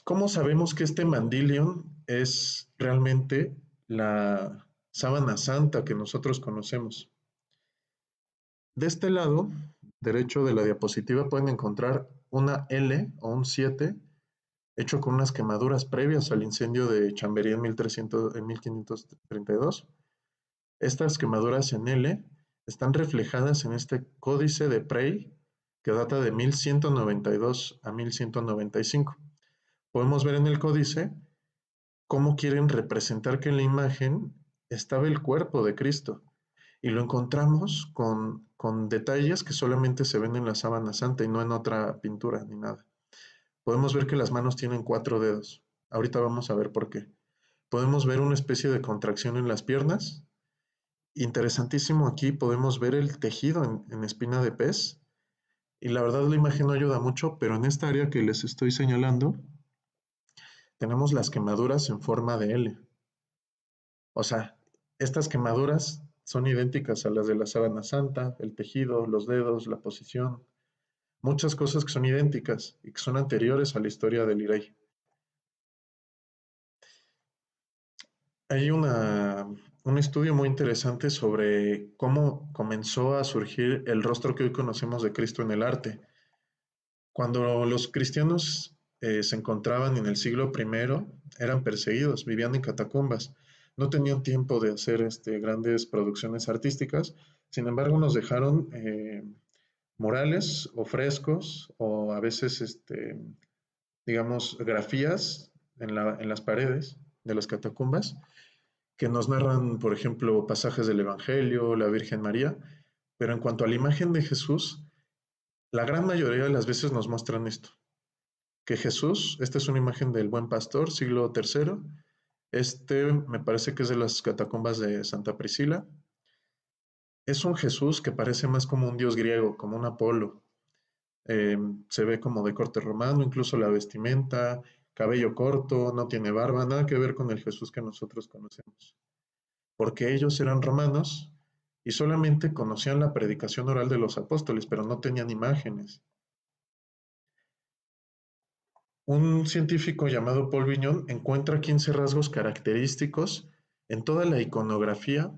S1: ¿Cómo sabemos que este mandilion es realmente la sábana santa que nosotros conocemos? De este lado derecho de la diapositiva pueden encontrar una L o un 7 hecho con unas quemaduras previas al incendio de Chamberí en 1532. Estas quemaduras en L están reflejadas en este códice de Prey que data de 1192 a 1195. Podemos ver en el códice cómo quieren representar que en la imagen estaba el cuerpo de Cristo y lo encontramos con detalles que solamente se ven en la sábana santa y no en otra pintura ni nada. Podemos ver que las manos tienen 4 dedos. Ahorita vamos a ver por qué. Podemos ver una especie de contracción en las piernas. Interesantísimo aquí podemos ver el tejido en espina de pez. Y la verdad la imagen no ayuda mucho, pero en esta área que les estoy señalando, tenemos las quemaduras en forma de L. O sea, estas quemaduras son idénticas a las de la sábana santa, el tejido, los dedos, la posición, muchas cosas que son idénticas y que son anteriores a la historia del Irey. Hay un estudio muy interesante sobre cómo comenzó a surgir el rostro que hoy conocemos de Cristo en el arte. Cuando los cristianos se encontraban en el siglo I, eran perseguidos, vivían en catacumbas, no tenían tiempo de hacer grandes producciones artísticas, sin embargo nos dejaron murales o frescos o a veces, digamos, grafías en las paredes de las catacumbas que nos narran, por ejemplo, pasajes del Evangelio, la Virgen María, pero en cuanto a la imagen de Jesús, la gran mayoría de las veces nos muestran esto, que Jesús, esta es una imagen del Buen Pastor, siglo III, me parece que es de las catacumbas de Santa Priscila, es un Jesús que parece más como un dios griego, como un Apolo, se ve como de corte romano, incluso la vestimenta, cabello corto, no tiene barba, nada que ver con el Jesús que nosotros conocemos, porque ellos eran romanos y solamente conocían la predicación oral de los apóstoles, pero no tenían imágenes. Un científico llamado Paul Vignon encuentra 15 rasgos característicos en toda la iconografía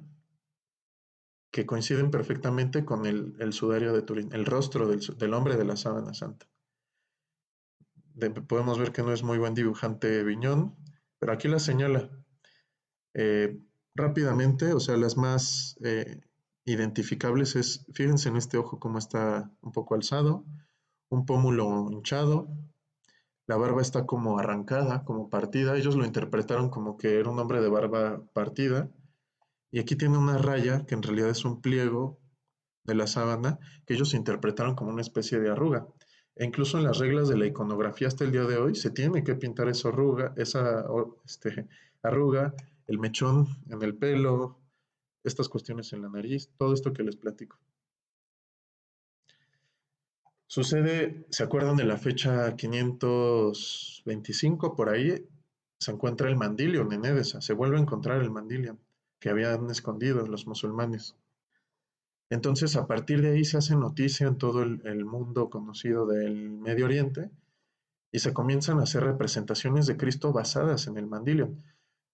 S1: que coinciden perfectamente con el sudario de Turín, el rostro del hombre de la sábana santa. Podemos ver que no es muy buen dibujante Vignon, pero aquí la señala eh, rápidamente, o sea, las más identificables es, fíjense en este ojo cómo está un poco alzado, un pómulo hinchado, la barba está como arrancada, como partida. Ellos lo interpretaron como que era un hombre de barba partida. Y aquí tiene una raya que en realidad es un pliego de la sábana que ellos interpretaron como una especie de arruga. E incluso en las reglas de la iconografía hasta el día de hoy se tiene que pintar esa arruga, el mechón en el pelo, estas cuestiones en la nariz, todo esto que les platico. Sucede, ¿se acuerdan de la fecha 525? Por ahí se encuentra el Mandilion en Edesa, se vuelve a encontrar el Mandilion que habían escondido los musulmanes. Entonces, a partir de ahí se hace noticia en todo el mundo conocido del Medio Oriente y se comienzan a hacer representaciones de Cristo basadas en el Mandilion.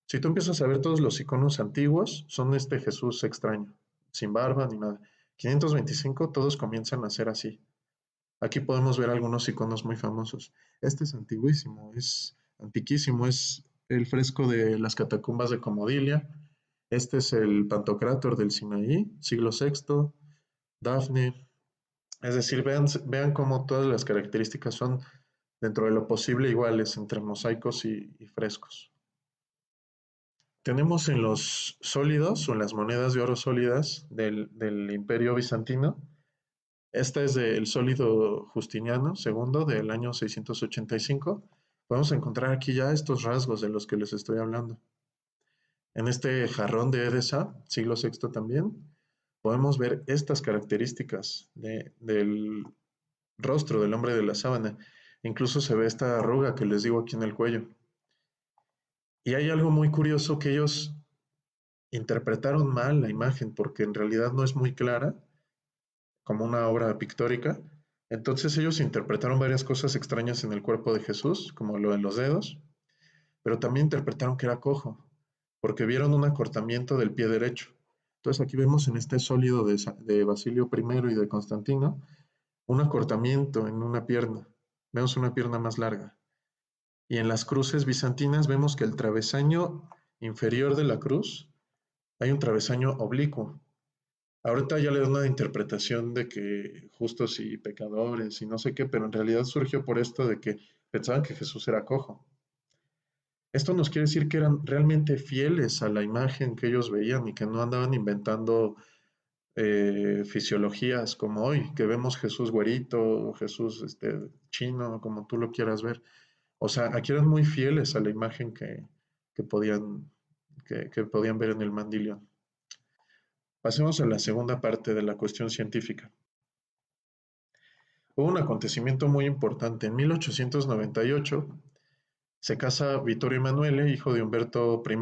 S1: Si tú empiezas a ver todos los iconos antiguos, son este Jesús extraño, sin barba ni nada. 525 todos comienzan a ser así. Aquí podemos ver algunos iconos muy famosos. Este es antiguísimo, es antiquísimo, es el fresco de las catacumbas de Comodilia. Este es el Pantocrátor del Sinaí, siglo VI, Dafne. Es decir, vean cómo todas las características son dentro de lo posible iguales entre mosaicos y frescos. Tenemos en los sólidos o en las monedas de oro sólidas del Imperio Bizantino. Esta es del sólido Justiniano II del año 685. Podemos encontrar aquí ya estos rasgos de los que les estoy hablando. En este jarrón de Edesa, siglo VI también, podemos ver estas características del rostro del hombre de la sábana. Incluso se ve esta arruga que les digo aquí en el cuello. Y hay algo muy curioso que ellos interpretaron mal la imagen porque en realidad no es muy clara como una obra pictórica. Entonces ellos interpretaron varias cosas extrañas en el cuerpo de Jesús, como lo de los dedos, pero también interpretaron que era cojo, porque vieron un acortamiento del pie derecho. Entonces aquí vemos en este sólido de Basilio I y de Constantino, un acortamiento en una pierna. Vemos una pierna más larga. Y en las cruces bizantinas vemos que el travesaño inferior de la cruz hay un travesaño oblicuo. Ahorita ya le da una interpretación de que justos y pecadores y no sé qué, pero en realidad surgió por esto de que pensaban que Jesús era cojo. Esto nos quiere decir que eran realmente fieles a la imagen que ellos veían y que no andaban inventando fisiologías como hoy, que vemos Jesús güerito, Jesús chino, como tú lo quieras ver. O sea, aquí eran muy fieles a la imagen que podían, que podían ver en el Mandilion. Pasemos a la segunda parte de la cuestión científica. Hubo un acontecimiento muy importante. En 1898 se casa Vittorio Emanuele, hijo de Humberto I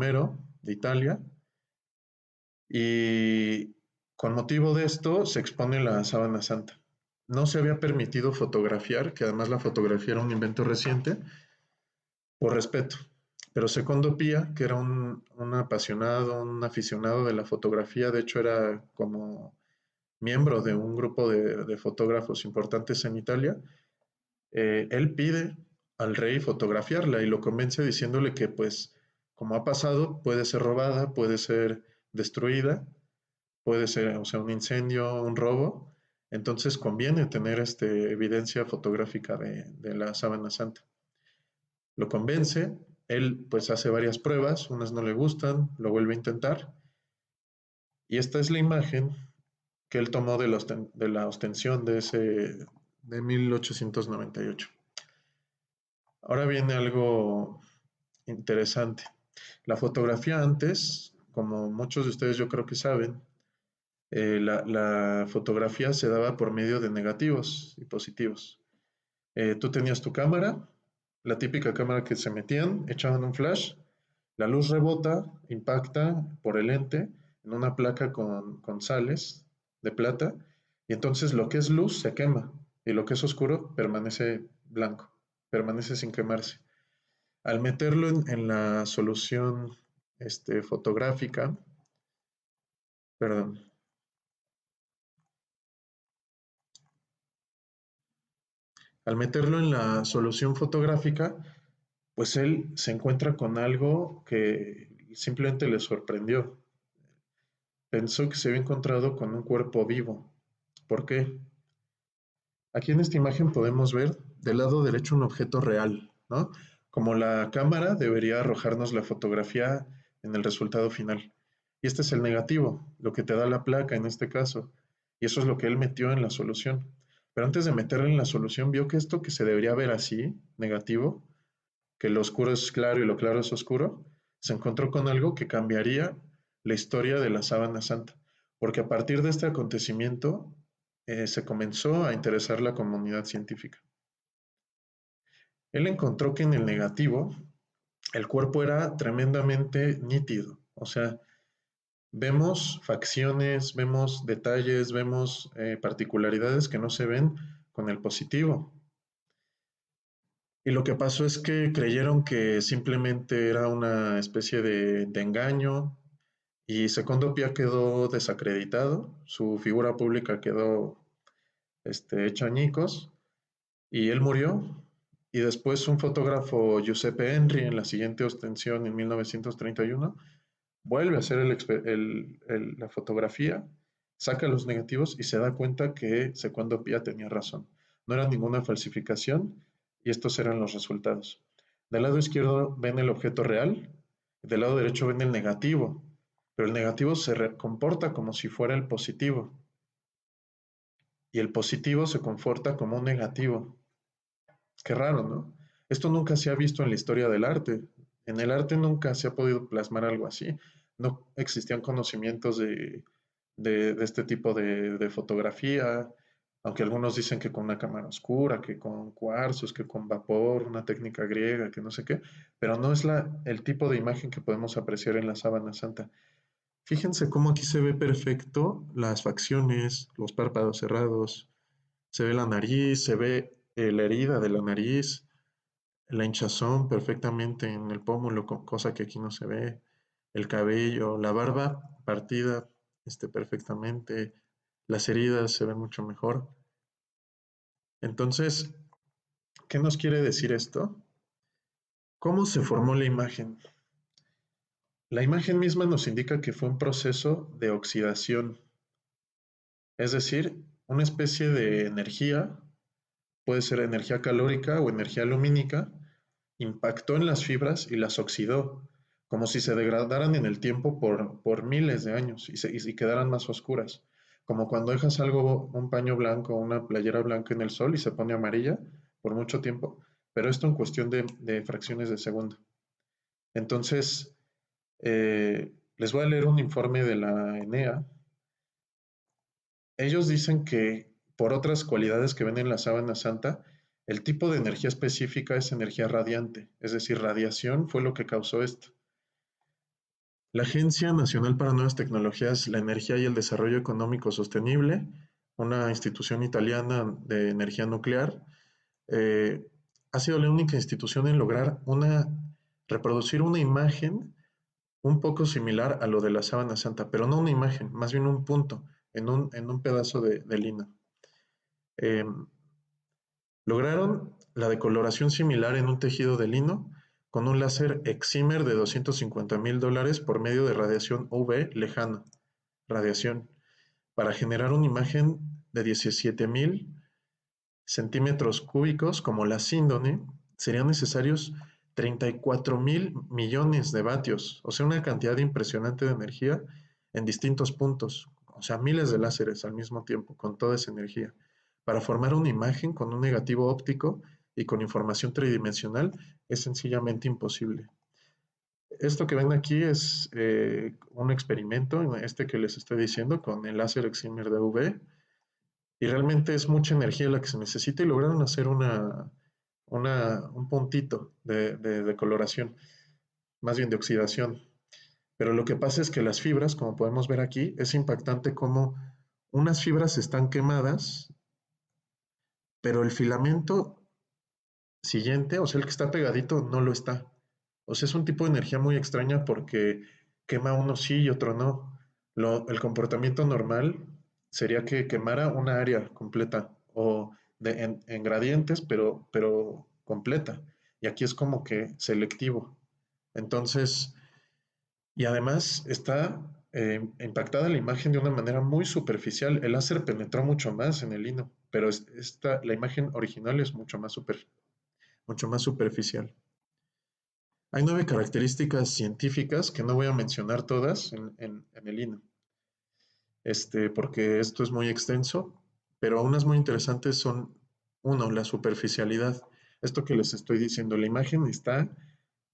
S1: de Italia, Y con motivo de esto se expone la sábana santa. No se había permitido fotografiar, que además la fotografía era un invento reciente, por respeto. Pero Secondo Pía, que era un apasionado, un aficionado de la fotografía, de hecho era como miembro de un grupo de fotógrafos importantes en Italia, él pide al rey fotografiarla y lo convence diciéndole que pues como ha pasado, puede ser robada, puede ser destruida, puede ser, o sea, un incendio, un robo, entonces conviene tener evidencia fotográfica de la sábana santa. Lo convence, él pues hace varias pruebas, unas no le gustan, lo vuelve a intentar, y esta es la imagen que él tomó de la ostensión de 1898. Ahora viene algo interesante. La fotografía antes, como muchos de ustedes yo creo que saben, la fotografía se daba por medio de negativos y positivos. Tú tenías tu cámara, la típica cámara que se metían, echaban un flash, la luz rebota, impacta por el lente en una placa con sales de plata, y entonces lo que es luz se quema y lo que es oscuro permanece blanco, permanece sin quemarse. Al meterlo en la solución fotográfica, perdón, al meterlo en la solución fotográfica, pues él se encuentra con algo que simplemente le sorprendió. Pensó que se había encontrado con un cuerpo vivo. ¿Por qué? Aquí en esta imagen podemos ver del lado derecho un objeto real, ¿no? Como la cámara debería arrojarnos la fotografía en el resultado final. Y este es el negativo, lo que te da la placa en este caso. Y eso es lo que él metió en la solución. Pero antes de meterlo en la solución, vio que esto que se debería ver así, negativo, que lo oscuro es claro y lo claro es oscuro, se encontró con algo que cambiaría la historia de la sábana santa, porque a partir de este acontecimiento se comenzó a interesar la comunidad científica. Él encontró que en el negativo el cuerpo era tremendamente nítido, o sea, vemos facciones, vemos detalles, vemos particularidades que no se ven con el positivo. Y lo que pasó es que creyeron que simplemente era una especie de engaño y Secondo Pía quedó desacreditado, su figura pública quedó hecha añicos y él murió. Y después un fotógrafo, Giuseppe Henry, en la siguiente ostensión en 1931, vuelve a hacer la fotografía, saca los negativos y se da cuenta que Secondo Pía tenía razón. No era ninguna falsificación y estos eran los resultados. Del lado izquierdo ven el objeto real, del lado derecho ven el negativo, pero el negativo se comporta como si fuera el positivo y el positivo se comporta como un negativo. Qué raro, ¿no? Esto nunca se ha visto en la historia del arte. En el arte nunca se ha podido plasmar algo así. No existían conocimientos de este tipo de fotografía, aunque algunos dicen que con una cámara oscura, que con cuarzos, que con vapor, una técnica griega, que no sé qué, pero no es el tipo de imagen que podemos apreciar en la sábana santa. Fíjense cómo aquí se ve perfecto las facciones, los párpados cerrados, se ve la nariz, se ve la herida de la nariz, la hinchazón perfectamente en el pómulo, cosa que aquí no se ve, el cabello, la barba partida perfectamente, las heridas se ven mucho mejor. Entonces, ¿qué nos quiere decir esto? ¿Cómo se formó la imagen? La imagen misma nos indica que fue un proceso de oxidación, es decir, una especie de energía, puede ser energía calórica o energía lumínica, impactó en las fibras y las oxidó, como si se degradaran en el tiempo por miles de años y quedaran más oscuras, como cuando dejas algo, un paño blanco o una playera blanca en el sol y se pone amarilla por mucho tiempo, pero esto en cuestión de fracciones de segundo. Entonces, les voy a leer un informe de la ENEA. Ellos dicen que por otras cualidades que ven en la sábana santa, el tipo de energía específica es energía radiante, es decir, radiación fue lo que causó esto. La Agencia Nacional para Nuevas Tecnologías, la Energía y el Desarrollo Económico Sostenible, una institución italiana de energía nuclear, eh, ha sido la única institución en lograr reproducir una imagen un poco similar a lo de la sábana santa, pero no una imagen, más bien un punto en un pedazo de lino. Eh, Lograron la decoloración similar en un tejido de lino con un láser excimer de $250,000 por medio de radiación UV lejana, radiación, para generar una imagen de 17,000 centímetros cúbicos como la síndone, serían necesarios 34,000 millones de vatios, o sea, una cantidad impresionante de energía en distintos puntos, o sea, miles de láseres al mismo tiempo, con toda esa energía, para formar una imagen con un negativo óptico y con información tridimensional es sencillamente imposible. Esto que ven aquí es un experimento, este que les estoy diciendo, con el láser excimer de UV, y realmente es mucha energía la que se necesita y lograron hacer un puntito de coloración, más bien de oxidación. Pero lo que pasa es que las fibras, como podemos ver aquí, es impactante como unas fibras están quemadas, pero el filamento siguiente, o sea, el que está pegadito, no lo está. O sea, es un tipo de energía muy extraña porque quema uno sí y otro no. El comportamiento normal sería que quemara una área completa o en gradientes, pero completa. Y aquí es como que selectivo. Entonces, y además está impactada la imagen de una manera muy superficial. El láser penetró mucho más en el lino, pero la imagen original es mucho más superficial. Hay 9 características científicas que no voy a mencionar todas en el lino, porque esto es muy extenso, pero unas muy interesantes son, uno, la superficialidad. Esto que les estoy diciendo, la imagen está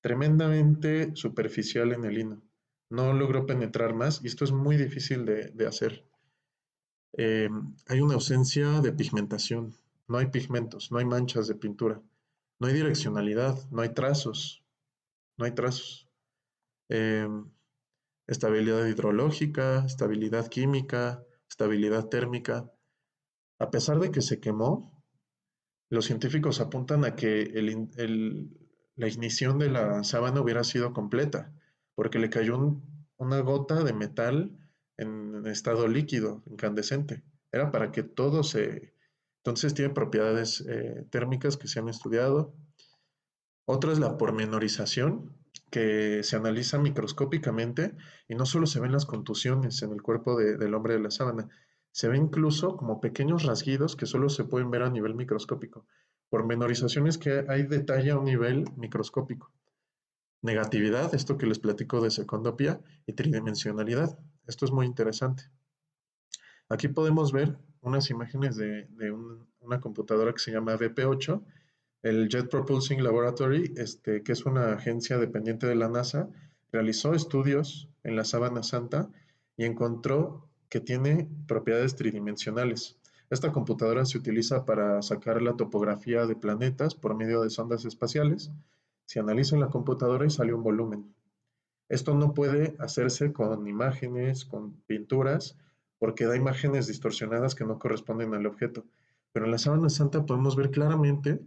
S1: tremendamente superficial en el lino. No logró penetrar más y esto es muy difícil de hacer. Eh, Hay una ausencia de pigmentación, no hay pigmentos, no hay manchas de pintura, no hay direccionalidad, no hay trazos, no hay trazos. Eh, Estabilidad hidrológica, estabilidad química, estabilidad térmica. A pesar de que se quemó, los científicos apuntan a que la ignición de la sábana hubiera sido completa, porque le cayó una gota de metal en estado líquido, incandescente. Era para que todo se... Entonces tiene propiedades térmicas que se han estudiado. Otra es la pormenorización, que se analiza microscópicamente y no solo se ven las contusiones en el cuerpo del hombre de la sábana, se ve incluso como pequeños rasguidos que solo se pueden ver a nivel microscópico. Pormenorización es que hay detalle a un nivel microscópico. Negatividad, esto que les platico de secondopía, y tridimensionalidad. Esto es muy interesante. Aquí podemos ver unas imágenes de una computadora que se llama BP8, el Jet Propulsing Laboratory, que es una agencia dependiente de la NASA, realizó estudios en la sábana santa y encontró que tiene propiedades tridimensionales. Esta computadora se utiliza para sacar la topografía de planetas por medio de sondas espaciales. Se analiza en la computadora y sale un volumen. Esto no puede hacerse con imágenes, con pinturas, porque da imágenes distorsionadas que no corresponden al objeto. Pero en la sábana santa podemos ver claramente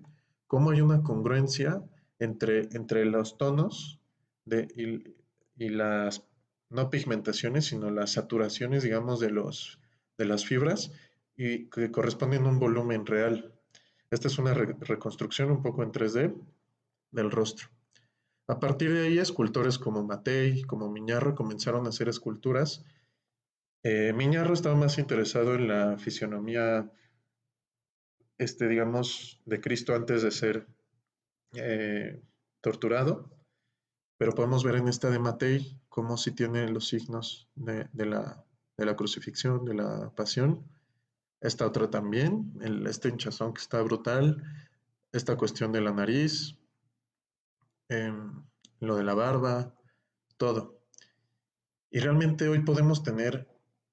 S1: cómo hay una congruencia entre los tonos y las, no pigmentaciones, sino las saturaciones, digamos, de las fibras y que corresponden a un volumen real. Esta es una reconstrucción un poco en 3D del rostro. A partir de ahí, escultores como Matei, como Miñarro, comenzaron a hacer esculturas. Miñarro estaba más interesado en la fisionomía, digamos, de Cristo antes de ser eh, torturado, pero podemos ver en esta de Matei cómo sí tiene los signos de la crucifixión, de la pasión. Esta otra también, este hinchazón que está brutal, esta cuestión de la nariz, lo de la barba, todo. Y realmente hoy podemos tener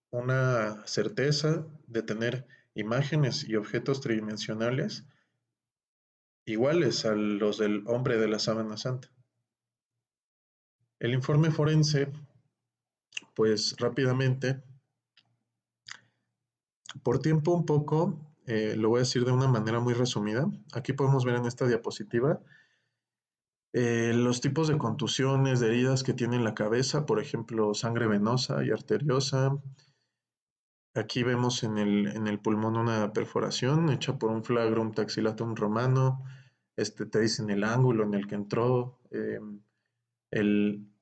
S1: una certeza de tener imágenes y objetos tridimensionales iguales a los del hombre de la sábana santa. El informe forense pues rápidamente, por tiempo un poco, lo voy a decir de una manera muy resumida. Aquí podemos ver en esta diapositiva los tipos de contusiones, de heridas que tiene la cabeza, por ejemplo, sangre venosa y arteriosa. Aquí vemos en el pulmón una perforación hecha por un flagrum taxillatum romano. Te dicen el ángulo en el que entró,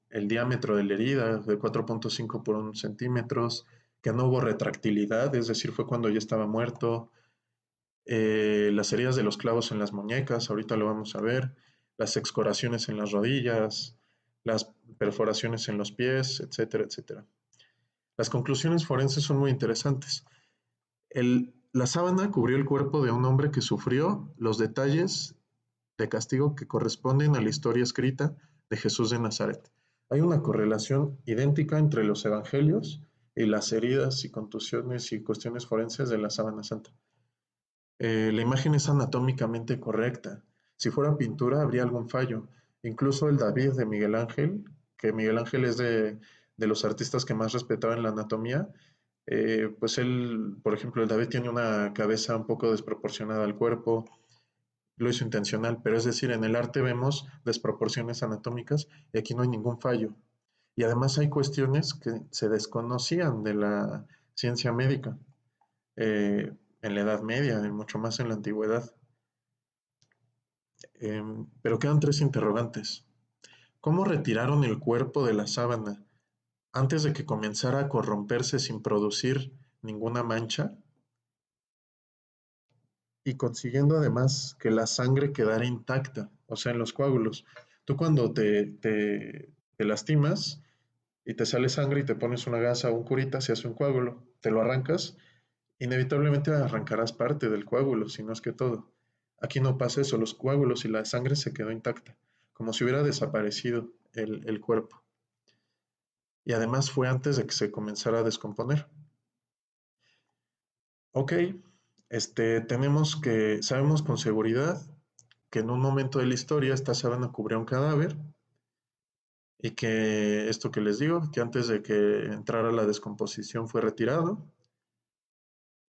S1: el diámetro de la herida de 4.5 por 1 centímetros, que no hubo retractilidad, es decir, fue cuando ya estaba muerto. Las heridas de los clavos en las muñecas, ahorita lo vamos a ver, las excoraciones en las rodillas, las perforaciones en los pies, etcétera, etcétera. Las conclusiones forenses son muy interesantes. La sábana cubrió el cuerpo de un hombre que sufrió los detalles de castigo que corresponden a la historia escrita de Jesús de Nazaret. Hay una correlación idéntica entre los evangelios y las heridas y contusiones y cuestiones forenses de la sábana santa. La imagen es anatómicamente correcta. Si fuera pintura habría algún fallo. Incluso el David de Miguel Ángel, que Miguel Ángel es de los artistas que más respetaba en la anatomía, pues él, por ejemplo, el David tiene una cabeza un poco desproporcionada al cuerpo, lo hizo intencional, pero es decir, en el arte vemos desproporciones anatómicas y aquí no hay ningún fallo. Y además hay cuestiones que se desconocían de la ciencia médica en la Edad Media y mucho más en la Antigüedad. Pero quedan tres interrogantes. ¿Cómo retiraron el cuerpo de la sábana antes de que comenzara a corromperse sin producir ninguna mancha? Y consiguiendo además que la sangre quedara intacta, o sea, en los coágulos. Tú cuando te lastimas y te sale sangre y te pones una gasa o un curita, se hace un coágulo, te lo arrancas, inevitablemente arrancarás parte del coágulo, si no es que todo. Aquí no pasa eso, los coágulos y la sangre se quedó intacta, como si hubiera desaparecido el cuerpo. Y además fue antes de que se comenzara a descomponer. Ok, sabemos con seguridad que en un momento de la historia esta sábana cubrió un cadáver y que esto que les digo, que antes de que entrara la descomposición fue retirado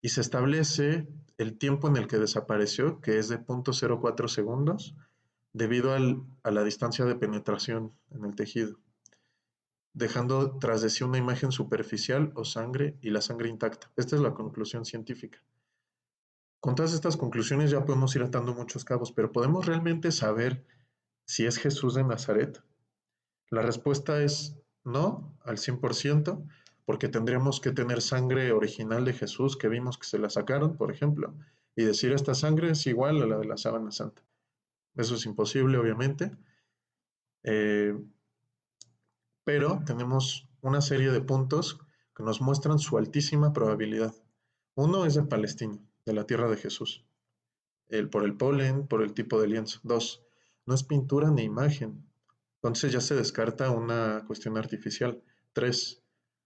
S1: y se establece el tiempo en el que desapareció, que es de 0.04 segundos, debido a la distancia de penetración en el tejido, dejando tras de sí una imagen superficial o sangre y la sangre intacta. Esta es la conclusión científica. Con todas estas conclusiones ya podemos ir atando muchos cabos, pero ¿podemos realmente saber si es Jesús de Nazaret? La respuesta es no al 100%, porque tendríamos que tener sangre original de Jesús que vimos que se la sacaron, por ejemplo, y decir esta sangre es igual a la de la sábana santa. Eso es imposible, obviamente, eh, pero tenemos una serie de puntos que nos muestran su altísima probabilidad. Uno es de Palestina, de la tierra de Jesús, por el polen, por el tipo de lienzo. Dos, no es pintura ni imagen, entonces ya se descarta una cuestión artificial. Tres,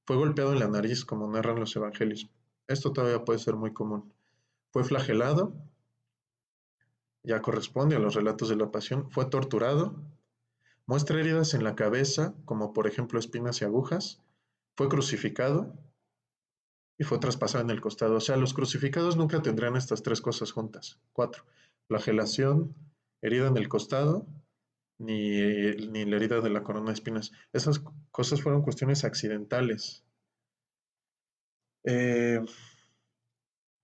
S1: fue golpeado en la nariz, como narran los evangelios. Esto todavía puede ser muy común. Fue flagelado, ya corresponde a los relatos de la pasión. Fue torturado, muestra heridas en la cabeza, como por ejemplo espinas y agujas. Fue crucificado y fue traspasado en el costado. O sea, los crucificados nunca tendrán estas tres cosas juntas. Cuatro, flagelación, herida en el costado, ni la herida de la corona de espinas. Esas cosas fueron cuestiones accidentales. Eh,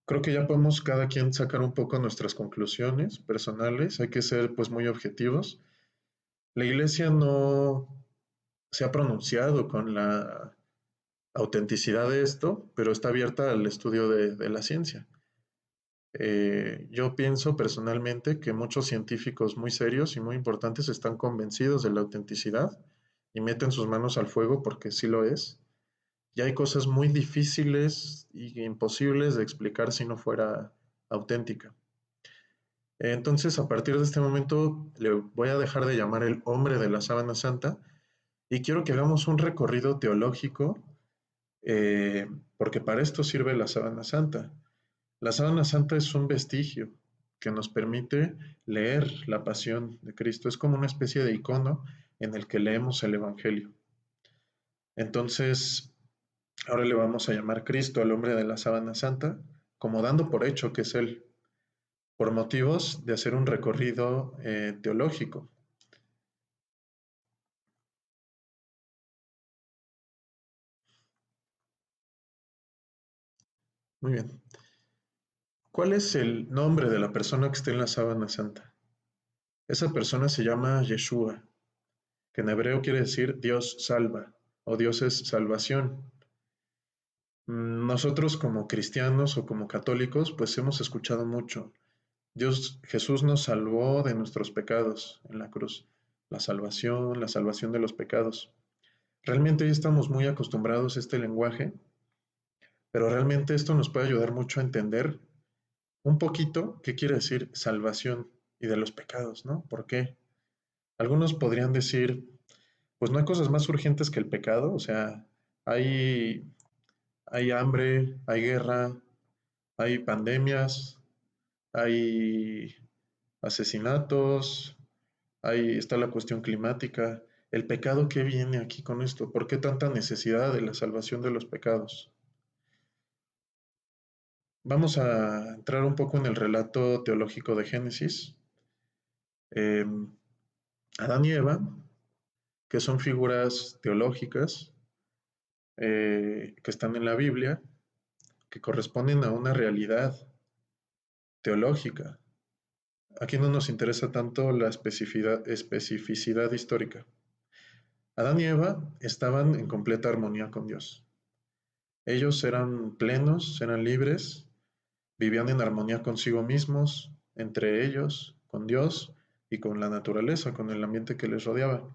S1: Creo que ya podemos cada quien sacar un poco nuestras conclusiones personales. Hay que ser pues muy objetivos. La iglesia no se ha pronunciado con la autenticidad de esto, pero está abierta al estudio de la ciencia. Yo pienso personalmente que muchos científicos muy serios y muy importantes están convencidos de la autenticidad y meten sus manos al fuego porque sí lo es. Y hay cosas muy difíciles y imposibles de explicar si no fuera auténtica. Entonces, a partir de este momento, le voy a dejar de llamar el hombre de la sábana santa y quiero que hagamos un recorrido teológico, porque para esto sirve la sábana santa. La sábana santa es un vestigio que nos permite leer la pasión de Cristo. Es como una especie de icono en el que leemos el Evangelio. Entonces, Ahora le vamos a llamar Cristo al hombre de la sábana santa, como dando por hecho que es Él, por motivos de hacer un recorrido teológico. Muy bien. ¿Cuál es el nombre de la persona que está en la sábana santa? Esa persona se llama Yeshua, que en hebreo quiere decir Dios salva o Dios es salvación. Nosotros como cristianos o como católicos, pues hemos escuchado mucho. Jesús nos salvó de nuestros pecados en la cruz. La salvación de los pecados. Realmente hoy estamos muy acostumbrados a este lenguaje, pero realmente esto nos puede ayudar mucho a entender un poquito qué quiere decir salvación y de los pecados, ¿no? ¿Por qué? Algunos podrían decir, pues no hay cosas más urgentes que el pecado, o sea, hay, hay hambre, hay guerra, hay pandemias, hay asesinatos, ahí está la cuestión climática. ¿El pecado qué viene aquí con esto? ¿Por qué tanta necesidad de la salvación de los pecados? Vamos a entrar un poco en el relato teológico de Génesis. Eh, Adán y Eva, que son figuras teológicas que están en la Biblia, que corresponden a una realidad teológica. Aquí no nos interesa tanto la especificidad histórica. Adán y Eva estaban en completa armonía con Dios. Ellos eran plenos, eran libres, vivían en armonía consigo mismos, entre ellos, con Dios y con la naturaleza, con el ambiente que les rodeaba.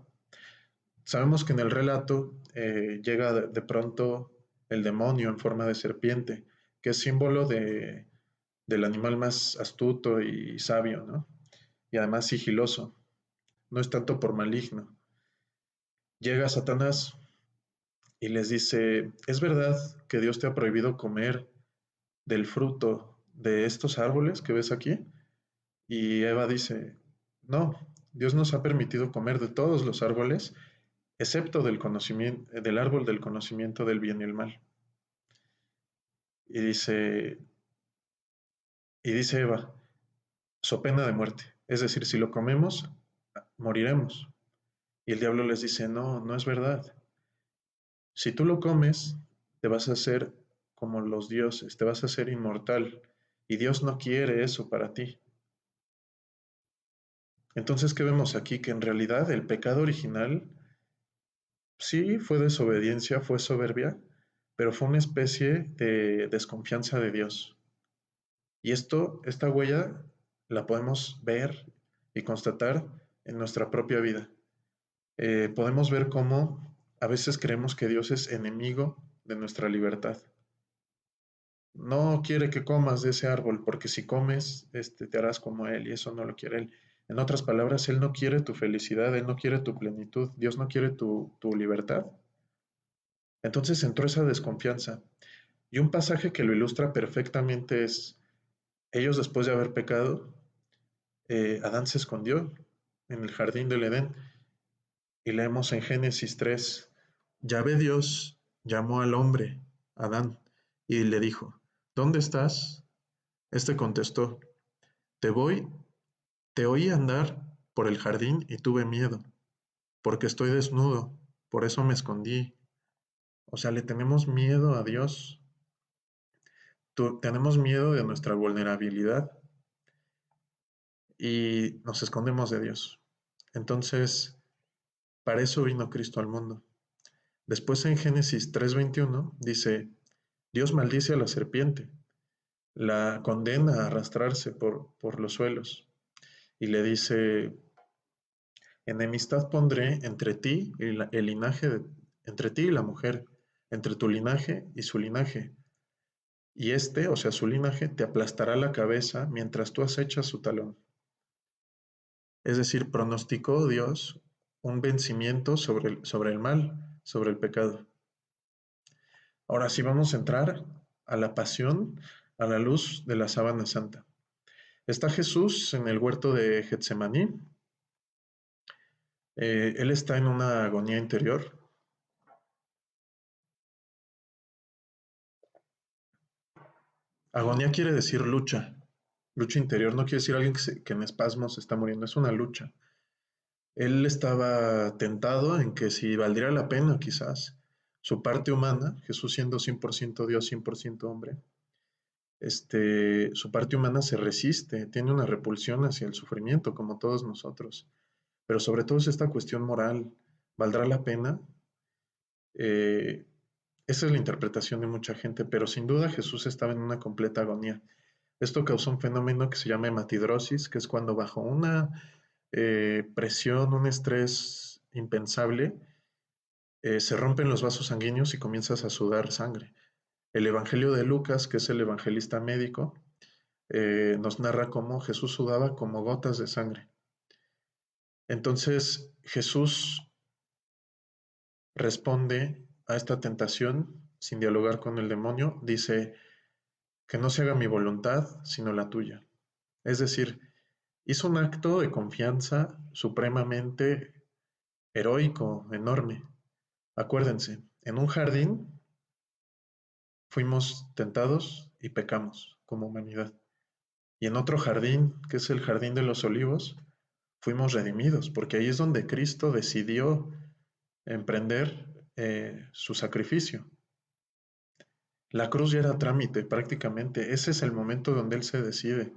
S1: Sabemos que en el relato llega de pronto el demonio en forma de serpiente, que es símbolo del animal más astuto y sabio, ¿no? Y además sigiloso. No es tanto por maligno. Llega Satanás y les dice, ¿es verdad que Dios te ha prohibido comer del fruto de estos árboles que ves aquí? Y Eva dice, no, Dios nos ha permitido comer de todos los árboles, excepto del árbol del conocimiento del bien y el mal. Y dice Eva, so pena de muerte. Es decir, si lo comemos, moriremos. Y el diablo les dice, no, no es verdad. Si tú lo comes, te vas a hacer como los dioses, te vas a hacer inmortal. Y Dios no quiere eso para ti. Entonces, ¿qué vemos aquí? Que en realidad el pecado original sí fue desobediencia, fue soberbia, pero fue una especie de desconfianza de Dios. Y esta huella la podemos ver y constatar en nuestra propia vida. Podemos ver cómo a veces creemos que Dios es enemigo de nuestra libertad. No quiere que comas de ese árbol porque si comes, te harás como Él y eso no lo quiere Él. En otras palabras, Él no quiere tu felicidad, Él no quiere tu plenitud, Dios no quiere tu libertad. Entonces entró esa desconfianza. Y un pasaje que lo ilustra perfectamente es, ellos después de haber pecado, Adán se escondió en el jardín del Edén y leemos en Génesis 3, Yahvé Dios llamó al hombre, Adán, y le dijo, ¿dónde estás? Este contestó, te voy, te oí andar por el jardín y tuve miedo, porque estoy desnudo, por eso me escondí. O sea, le tenemos miedo a Dios, tenemos miedo de nuestra vulnerabilidad y nos escondemos de Dios. Entonces, para eso vino Cristo al mundo. Después en Génesis 3:21 dice, Dios maldice a la serpiente, la condena a arrastrarse por los suelos y le dice, enemistad pondré entre ti y el linaje entre ti y la mujer, entre tu linaje y su linaje. Y o sea, su linaje, te aplastará la cabeza mientras tú acechas su talón. Es decir, pronosticó Dios un vencimiento sobre el mal, sobre el pecado. Ahora sí vamos a entrar a la pasión a la luz de la sábana santa. Está Jesús en el huerto de Getsemaní. Él está en una agonía interior. Agonía quiere decir lucha, lucha interior, no quiere decir alguien que en espasmos está muriendo, es una lucha. Él estaba tentado en que si valdría la pena quizás su parte humana, Jesús siendo 100% Dios, 100% hombre, su parte humana se resiste, tiene una repulsión hacia el sufrimiento, como todos nosotros. Pero sobre todo es esta cuestión moral, ¿valdrá la pena? Eh, Esa es la interpretación de mucha gente, pero sin duda Jesús estaba en una completa agonía. Esto causó un fenómeno que se llama hematidrosis, que es cuando bajo una presión, un estrés impensable, se rompen los vasos sanguíneos y comienzas a sudar sangre. El Evangelio de Lucas, que es el evangelista médico, nos narra cómo Jesús sudaba como gotas de sangre. Entonces Jesús responde a esta tentación sin dialogar con el demonio, dice que no se haga mi voluntad, sino la tuya. Es decir, hizo un acto de confianza supremamente heroico, enorme. Acuérdense, en un jardín fuimos tentados y pecamos como humanidad. Y en otro jardín, que es el jardín de los olivos, fuimos redimidos, porque ahí es donde Cristo decidió emprender su sacrificio. La cruz ya era trámite prácticamente, ese es el momento donde Él se decide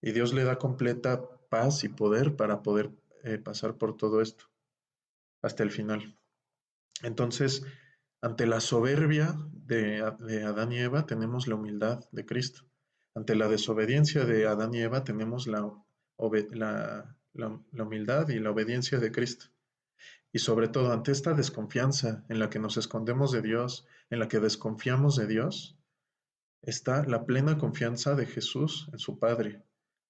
S1: y Dios le da completa paz y poder para poder pasar por todo esto hasta el final. Entonces, ante la soberbia de Adán y Eva tenemos la humildad de Cristo. Ante la desobediencia de Adán y Eva tenemos la humildad y la obediencia de Cristo. Y sobre todo ante esta desconfianza en la que nos escondemos de Dios, en la que desconfiamos de Dios, está la plena confianza de Jesús en su Padre.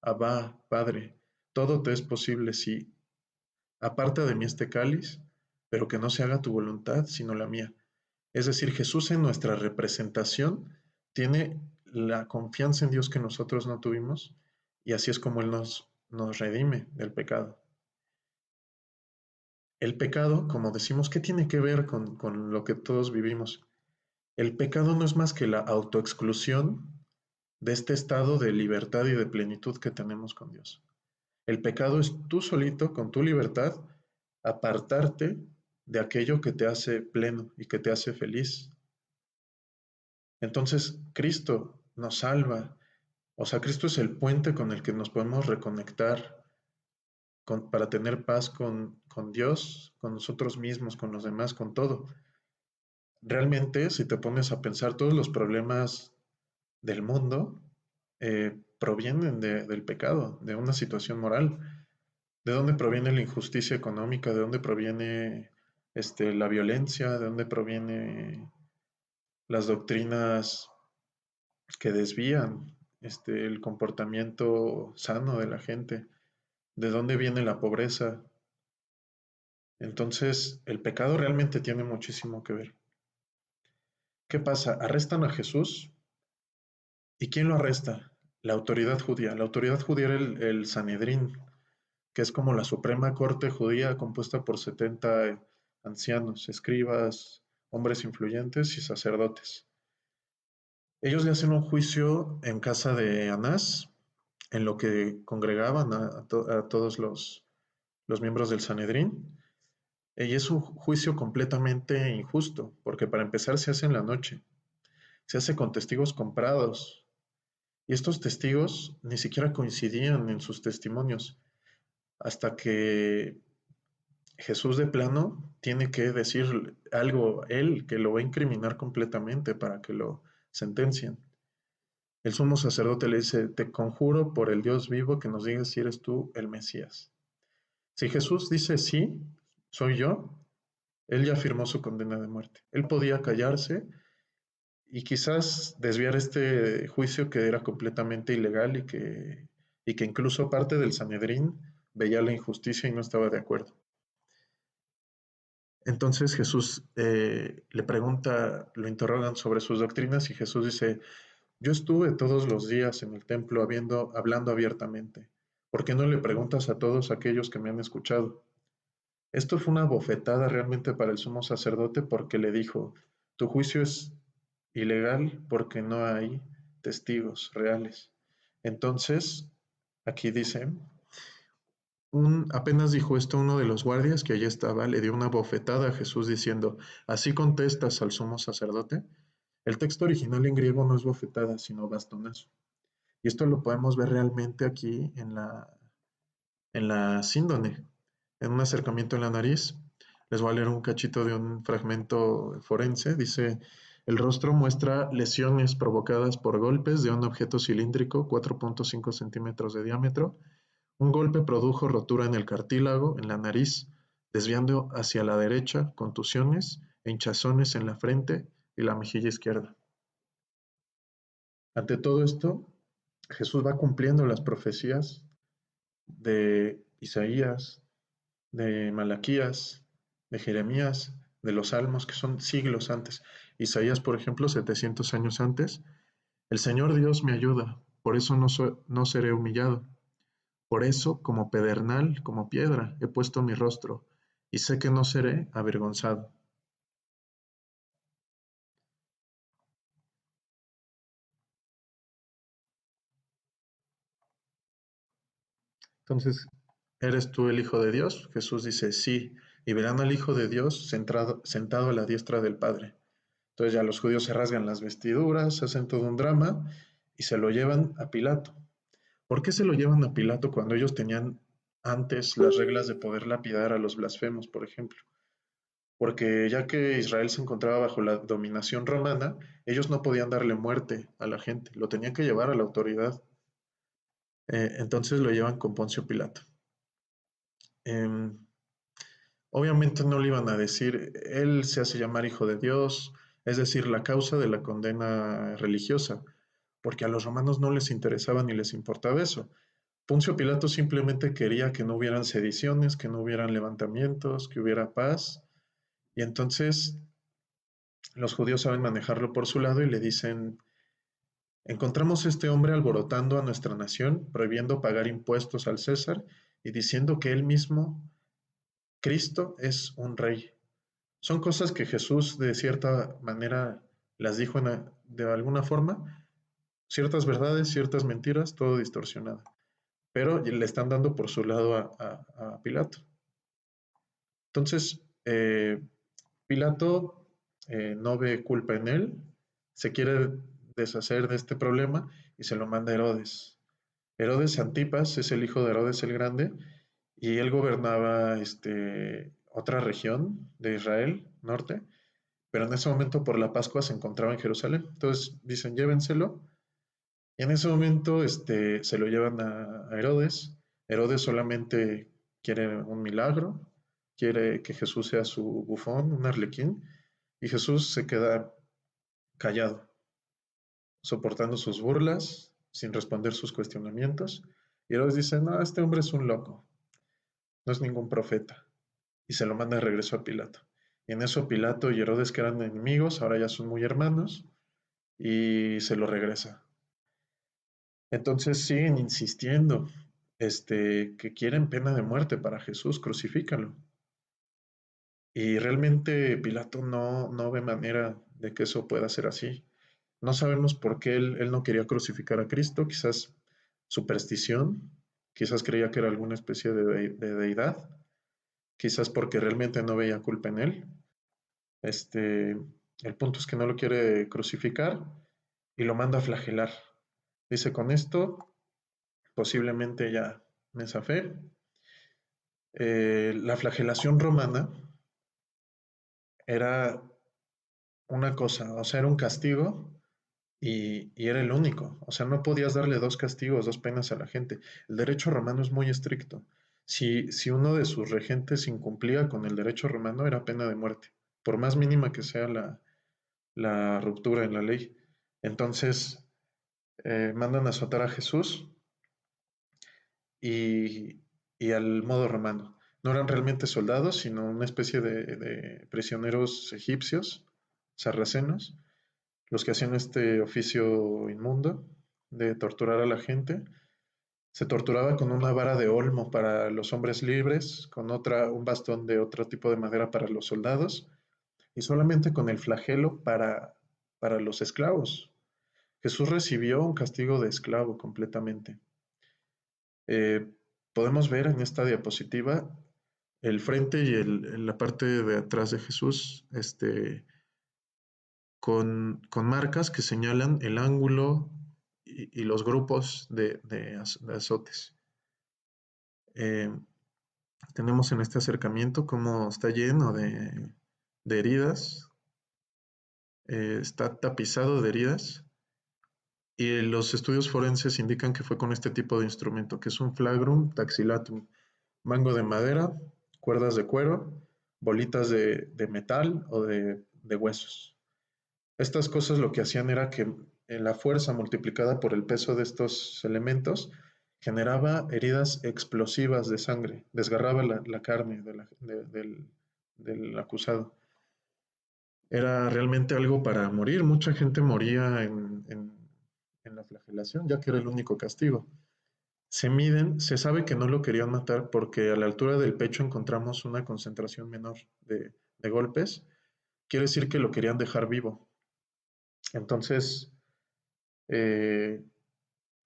S1: Abba, Padre, todo te es posible si aparta de mí este cáliz, pero que no se haga tu voluntad, sino la mía. Es decir, Jesús en nuestra representación tiene la confianza en Dios que nosotros no tuvimos y así es como Él nos redime del pecado. El pecado, como decimos, ¿qué tiene que ver con lo que todos vivimos? El pecado no es más que la autoexclusión de este estado de libertad y de plenitud que tenemos con Dios. El pecado es tú solito, con tu libertad, apartarte de aquello que te hace pleno y que te hace feliz. Entonces, Cristo nos salva. O sea, Cristo es el puente con el que nos podemos reconectar para tener paz con Dios, con nosotros mismos, con los demás, con todo. Realmente, si te pones a pensar, todos los problemas del mundo provienen del pecado, de una situación moral. ¿De dónde proviene la injusticia económica? ¿De dónde proviene la violencia? ¿De dónde provienen las doctrinas que desvían el comportamiento sano de la gente? ¿De dónde viene la pobreza? Entonces, el pecado realmente tiene muchísimo que ver. ¿Qué pasa? Arrestan a Jesús. ¿Y quién lo arresta? La autoridad judía. La autoridad judía era el Sanedrín, que es como la Suprema Corte judía compuesta por 70 ancianos, escribas, hombres influyentes y sacerdotes. Ellos le hacen un juicio en casa de Anás, en lo que congregaban a todos los miembros del Sanedrín. Y es un juicio completamente injusto, porque para empezar se hace en la noche, se hace con testigos comprados, y estos testigos ni siquiera coincidían en sus testimonios, hasta que Jesús de plano tiene que decir algo, él, que lo va a incriminar completamente para que lo sentencien. El sumo sacerdote le dice, te conjuro por el Dios vivo que nos digas si eres tú el Mesías. Si Jesús dice sí, soy yo, él ya firmó su condena de muerte. Él podía callarse y quizás desviar este juicio que era completamente ilegal y que incluso parte del Sanedrín veía la injusticia y no estaba de acuerdo. Entonces Jesús le pregunta, lo interrogan sobre sus doctrinas y Jesús dice, yo estuve todos los días en el templo hablando abiertamente. ¿Por qué no le preguntas a todos aquellos que me han escuchado? Esto fue una bofetada realmente para el sumo sacerdote porque le dijo, tu juicio es ilegal porque no hay testigos reales. Entonces, aquí dice, apenas dijo esto uno de los guardias que allí estaba, le dio una bofetada a Jesús diciendo, ¿así contestas al sumo sacerdote? El texto original en griego no es bofetada, sino bastonazo. Y esto lo podemos ver realmente aquí en la síndone, en un acercamiento en la nariz. Les voy a leer un cachito de un fragmento forense. Dice, el rostro muestra lesiones provocadas por golpes de un objeto cilíndrico 4.5 centímetros de diámetro. Un golpe produjo rotura en el cartílago, en la nariz, desviando hacia la derecha, contusiones e hinchazones en la frente y la mejilla izquierda. Ante todo esto, Jesús va cumpliendo las profecías de Isaías, de Malaquías, de Jeremías, de los Salmos, que son siglos antes. Isaías, por ejemplo, 700 años antes. El Señor Dios me ayuda, por eso no seré humillado. Por eso, como pedernal, como piedra, he puesto mi rostro, y sé que no seré avergonzado. Entonces, ¿eres tú el Hijo de Dios? Jesús dice, sí, y verán al Hijo de Dios sentado a la diestra del Padre. Entonces ya los judíos se rasgan las vestiduras, hacen todo un drama y se lo llevan a Pilato. ¿Por qué se lo llevan a Pilato cuando ellos tenían antes las reglas de poder lapidar a los blasfemos, por ejemplo? Porque ya que Israel se encontraba bajo la dominación romana, ellos no podían darle muerte a la gente, lo tenían que llevar a la autoridad. Entonces lo llevan con Poncio Pilato. Em, Obviamente no le iban a decir, él se hace llamar hijo de Dios, es decir, la causa de la condena religiosa, porque a los romanos no les interesaba ni les importaba eso. Poncio Pilato simplemente quería que no hubieran sediciones, que no hubieran levantamientos, que hubiera paz, y entonces los judíos saben manejarlo por su lado y le dicen, encontramos a este hombre alborotando a nuestra nación, prohibiendo pagar impuestos al César y diciendo que él mismo, Cristo, es un rey. Son cosas que Jesús de cierta manera las dijo de alguna forma, ciertas verdades, ciertas mentiras, todo distorsionado. Pero le están dando por su lado a Pilato. Entonces, Pilato no ve culpa en él, se quiere deshacer de este problema y se lo manda a Herodes. Herodes Antipas es el hijo de Herodes el Grande y él gobernaba otra región de Israel, norte, pero en ese momento por la Pascua se encontraba en Jerusalén. Entonces dicen, llévenselo. Y en ese momento se lo llevan a Herodes. Herodes solamente quiere un milagro, quiere que Jesús sea su bufón, un arlequín, y Jesús se queda callado, soportando sus burlas, sin responder sus cuestionamientos. Y Herodes dice, no, este hombre es un loco, no es ningún profeta. Y se lo manda de regreso a Pilato. Y en eso Pilato y Herodes, que eran enemigos, ahora ya son muy hermanos, y se lo regresa. Entonces siguen insistiendo, que quieren pena de muerte para Jesús, crucifícalo. Y realmente Pilato no ve manera de que eso pueda ser así. No sabemos por qué él no quería crucificar a Cristo, quizás superstición, quizás creía que era alguna especie de deidad, quizás porque realmente no veía culpa en él. El punto es que no lo quiere crucificar y lo manda a flagelar. Dice, con esto posiblemente ya me zafé. La flagelación romana era una cosa, o sea, era un castigo y era el único. O sea, no podías darle dos castigos, dos penas a la gente. El derecho romano es muy estricto. Si uno de sus regentes incumplía con el derecho romano, era pena de muerte, por más mínima que sea la ruptura en la ley. Entonces, mandan a azotar a Jesús y, y al modo romano. No eran realmente soldados, sino una especie de prisioneros egipcios, sarracenos, los que hacían este oficio inmundo de torturar a la gente. Se torturaba con una vara de olmo para los hombres libres, con un bastón de otro tipo de madera para los soldados, y solamente con el flagelo para los esclavos. Jesús recibió un castigo de esclavo completamente. Eh, Podemos ver en esta diapositiva el frente y la parte de atrás de Jesús, con marcas que señalan el ángulo y los grupos de azotes. Eh, Tenemos en este acercamiento cómo está lleno de heridas, está tapizado de heridas, y los estudios forenses indican que fue con este tipo de instrumento, que es un flagrum taxilatum, mango de madera, cuerdas de cuero, bolitas de metal o de huesos. Estas cosas lo que hacían era que la fuerza multiplicada por el peso de estos elementos generaba heridas explosivas de sangre, desgarraba la carne del acusado. Era realmente algo para morir. Mucha gente moría en la flagelación, ya que era el único castigo. Se sabe que no lo querían matar porque a la altura del pecho encontramos una concentración menor de golpes. Quiere decir que lo querían dejar vivo. Entonces, eh,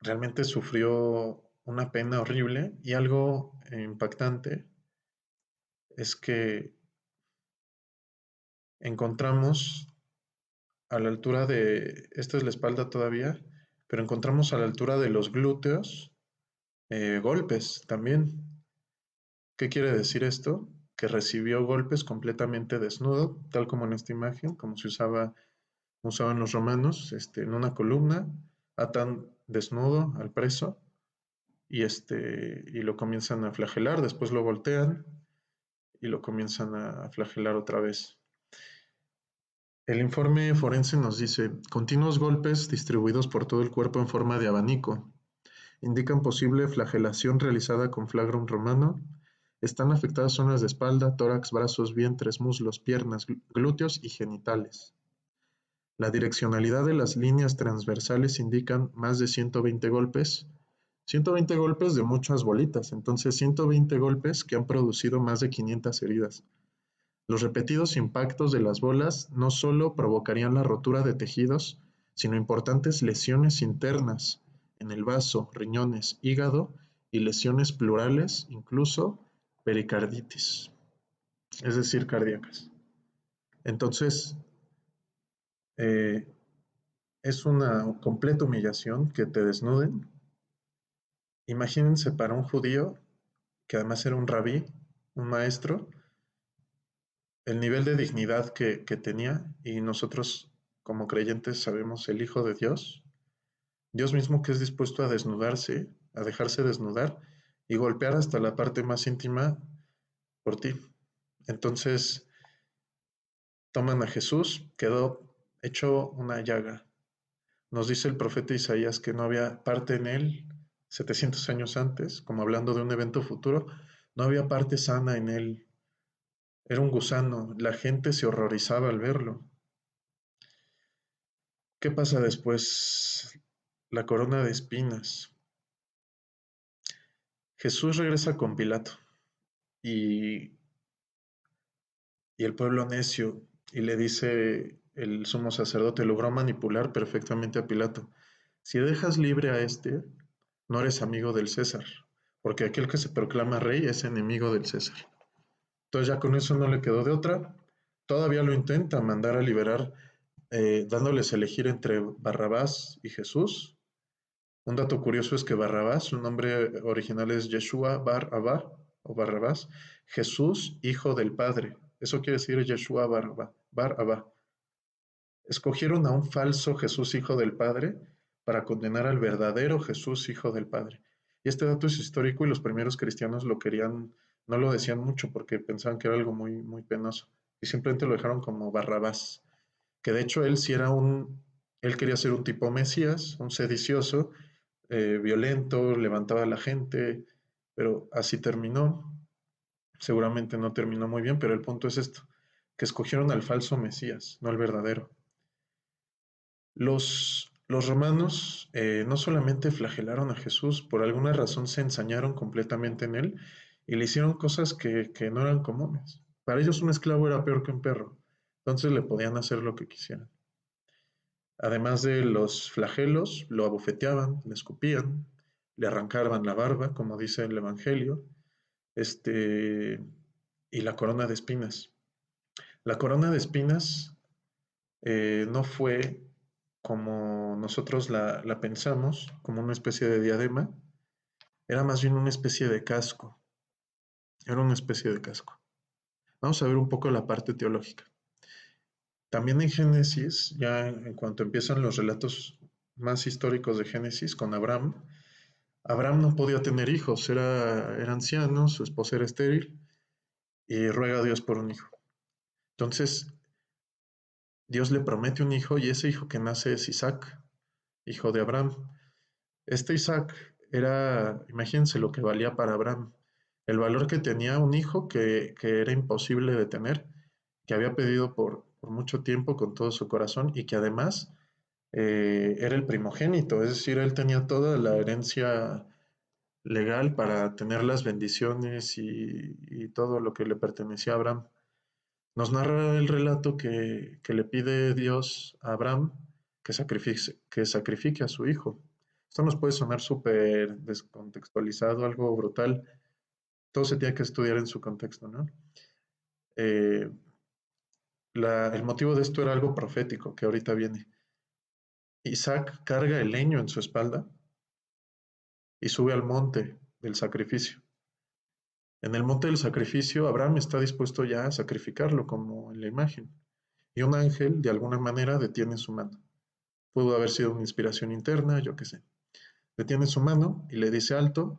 S1: realmente sufrió una pena horrible, y algo impactante es que encontramos a la altura esta es la espalda todavía, pero encontramos a la altura de los glúteos golpes también. ¿Qué quiere decir esto? Que recibió golpes completamente desnudo, tal como en esta imagen, como usaban los romanos, en una columna, atan desnudo al preso y lo comienzan a flagelar, después lo voltean y lo comienzan a flagelar otra vez. El informe forense nos dice: continuos golpes distribuidos por todo el cuerpo en forma de abanico indican posible flagelación realizada con flagrum romano. Están afectadas zonas de espalda, tórax, brazos, vientres, muslos, piernas, glúteos y genitales. La direccionalidad de las líneas transversales indican más de 120 golpes. 120 golpes de muchas bolitas, entonces 120 golpes que han producido más de 500 heridas. Los repetidos impactos de las bolas no solo provocarían la rotura de tejidos, sino importantes lesiones internas en el vaso, riñones, hígado y lesiones pleurales, incluso pericarditis, es decir, cardíacas. Entonces, eh, es una completa humillación que te desnuden. Imagínense para un judío, que además era un rabí, un maestro, el nivel de dignidad que tenía, y nosotros como creyentes sabemos el Hijo de Dios, Dios mismo que es dispuesto a desnudarse, a dejarse desnudar y golpear hasta la parte más íntima por ti. Entonces toman a Jesús, quedó hecho una llaga. Nos dice el profeta Isaías que no había parte en él 700 años antes, como hablando de un evento futuro, no había parte sana en él. Era un gusano, la gente se horrorizaba al verlo. ¿Qué pasa después? La corona de espinas. Jesús regresa con Pilato y, y el pueblo necio, y le dice el sumo sacerdote, logró manipular perfectamente a Pilato. Si dejas libre a este, no eres amigo del César, porque aquel que se proclama rey es enemigo del César. Entonces ya con eso no le quedó de otra. Todavía lo intenta mandar a liberar, dándoles a elegir entre Barrabás y Jesús. Un dato curioso es que Barrabás, su nombre original es Yeshua Bar Abba o Barrabás, Jesús, hijo del Padre. Eso quiere decir Yeshua Bar Abba. Escogieron a un falso Jesús, hijo del Padre, para condenar al verdadero Jesús, hijo del Padre. Y este dato es histórico, y los primeros cristianos lo querían, no lo decían mucho porque pensaban que era algo muy, muy penoso. Y simplemente lo dejaron como Barrabás, que de hecho él sí era él quería ser un tipo Mesías, un sedicioso, violento, levantaba a la gente, pero así terminó. Seguramente no terminó muy bien, pero el punto es esto, que escogieron al falso Mesías, no al verdadero. Los romanos no solamente flagelaron a Jesús, por alguna razón se ensañaron completamente en él y le hicieron cosas que no eran comunes. Para ellos un esclavo era peor que un perro, entonces le podían hacer lo que quisieran. Además de los flagelos, lo abofeteaban, le escupían, le arrancaban la barba, como dice el Evangelio, este, y la corona de espinas. La corona de espinas no fue como nosotros la pensamos, como una especie de diadema, era más bien una especie de casco, era una especie de casco. Vamos a ver un poco la parte teológica. También en Génesis, ya en cuanto empiezan los relatos más históricos de Génesis con Abraham, Abraham no podía tener hijos, era anciano, su esposa era estéril y ruega a Dios por un hijo. Entonces, Dios le promete un hijo y ese hijo que nace es Isaac, hijo de Abraham. Este Isaac era, imagínense lo que valía para Abraham, el valor que tenía un hijo que era imposible de tener, que había pedido por mucho tiempo con todo su corazón y que además era el primogénito, es decir, él tenía toda la herencia legal para tener las bendiciones y todo lo que le pertenecía a Abraham. Nos narra el relato que le pide Dios a Abraham que sacrifique a su hijo. Esto nos puede sonar súper descontextualizado, algo brutal. Todo se tiene que estudiar en su contexto, ¿no? Eh, el motivo de esto era algo profético que ahorita viene. Isaac carga el leño en su espalda y sube al monte del sacrificio. En el monte del sacrificio, Abraham está dispuesto ya a sacrificarlo como en la imagen. Y un ángel, de alguna manera, detiene su mano. Pudo haber sido una inspiración interna, yo qué sé. Detiene su mano y le dice alto,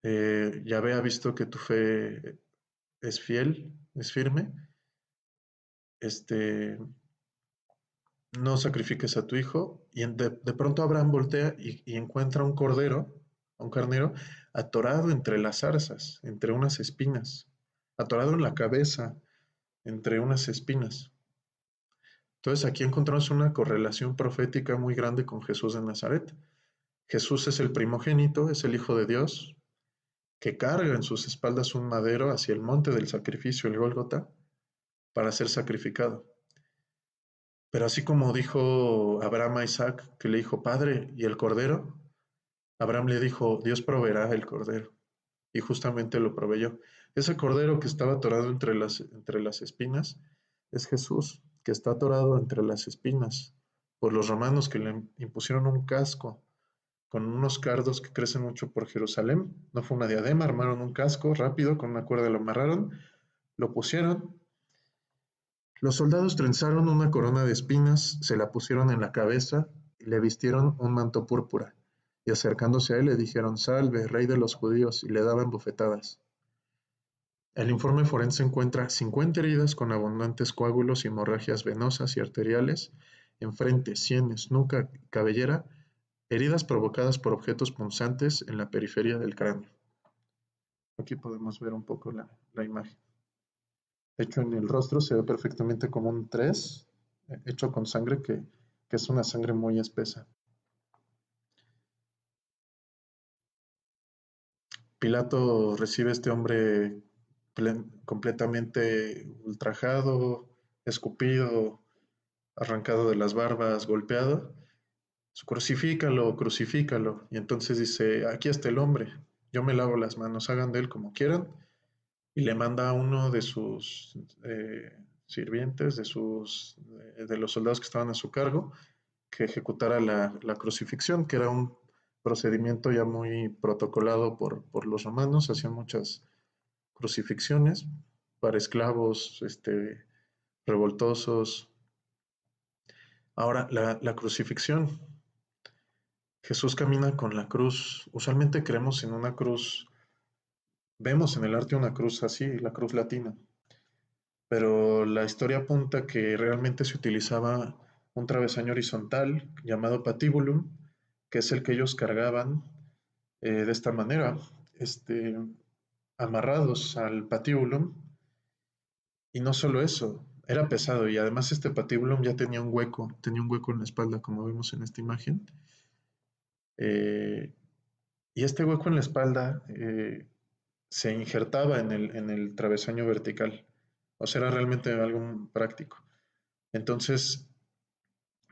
S1: Yahvé ha visto que tu fe es fiel, es firme, este, no sacrifiques a tu hijo. Y de pronto Abraham voltea y encuentra un carnero, atorado entre las zarzas, entre unas espinas, atorado en la cabeza, entre unas espinas. Entonces aquí encontramos una correlación profética muy grande con Jesús de Nazaret. Jesús es el primogénito, es el Hijo de Dios, que carga en sus espaldas un madero hacia el monte del sacrificio, el Gólgota, para ser sacrificado. Pero así como dijo Abraham a Isaac, que le dijo, Padre, ¿y el cordero? Abraham le dijo, Dios proveerá el cordero. Y justamente lo proveyó. Ese cordero que estaba atorado entre las espinas es Jesús, que está atorado entre las espinas por los romanos que le impusieron un casco con unos cardos que crecen mucho por Jerusalén. No fue una diadema, armaron un casco rápido, con una cuerda lo amarraron, lo pusieron. Los soldados trenzaron una corona de espinas, se la pusieron en la cabeza y le vistieron un manto púrpura. Y acercándose a él le dijeron, Salve, rey de los judíos, y le daban bofetadas. El informe forense encuentra 50 heridas con abundantes coágulos y hemorragias venosas y arteriales en frente, sienes, nuca y cabellera, heridas provocadas por objetos punzantes en la periferia del cráneo. Aquí podemos ver un poco la imagen. De hecho, en el rostro se ve perfectamente como un 3 hecho con sangre que es una sangre muy espesa. Pilato recibe a este hombre completamente ultrajado, escupido, arrancado de las barbas, golpeado. Crucifícalo, crucifícalo. Y entonces dice, aquí está el hombre, yo me lavo las manos, hagan de él como quieran. Y le manda a uno de sus sirvientes, de los soldados que estaban a su cargo, que ejecutara la crucifixión, que era un procedimiento ya muy protocolado por los romanos, hacían muchas crucifixiones para esclavos revoltosos. Ahora, la crucifixión. Jesús camina con la cruz. Usualmente creemos en una cruz, vemos en el arte una cruz así, la cruz latina, pero la historia apunta que realmente se utilizaba un travesaño horizontal llamado patibulum, que es el que ellos cargaban de esta manera, este, amarrados al patíbulum. Y no solo eso, era pesado y además este patíbulum ya tenía un hueco en la espalda, como vemos en esta imagen. Eh, y este hueco en la espalda se injertaba en el travesaño vertical. O sea, era realmente algo práctico. Entonces,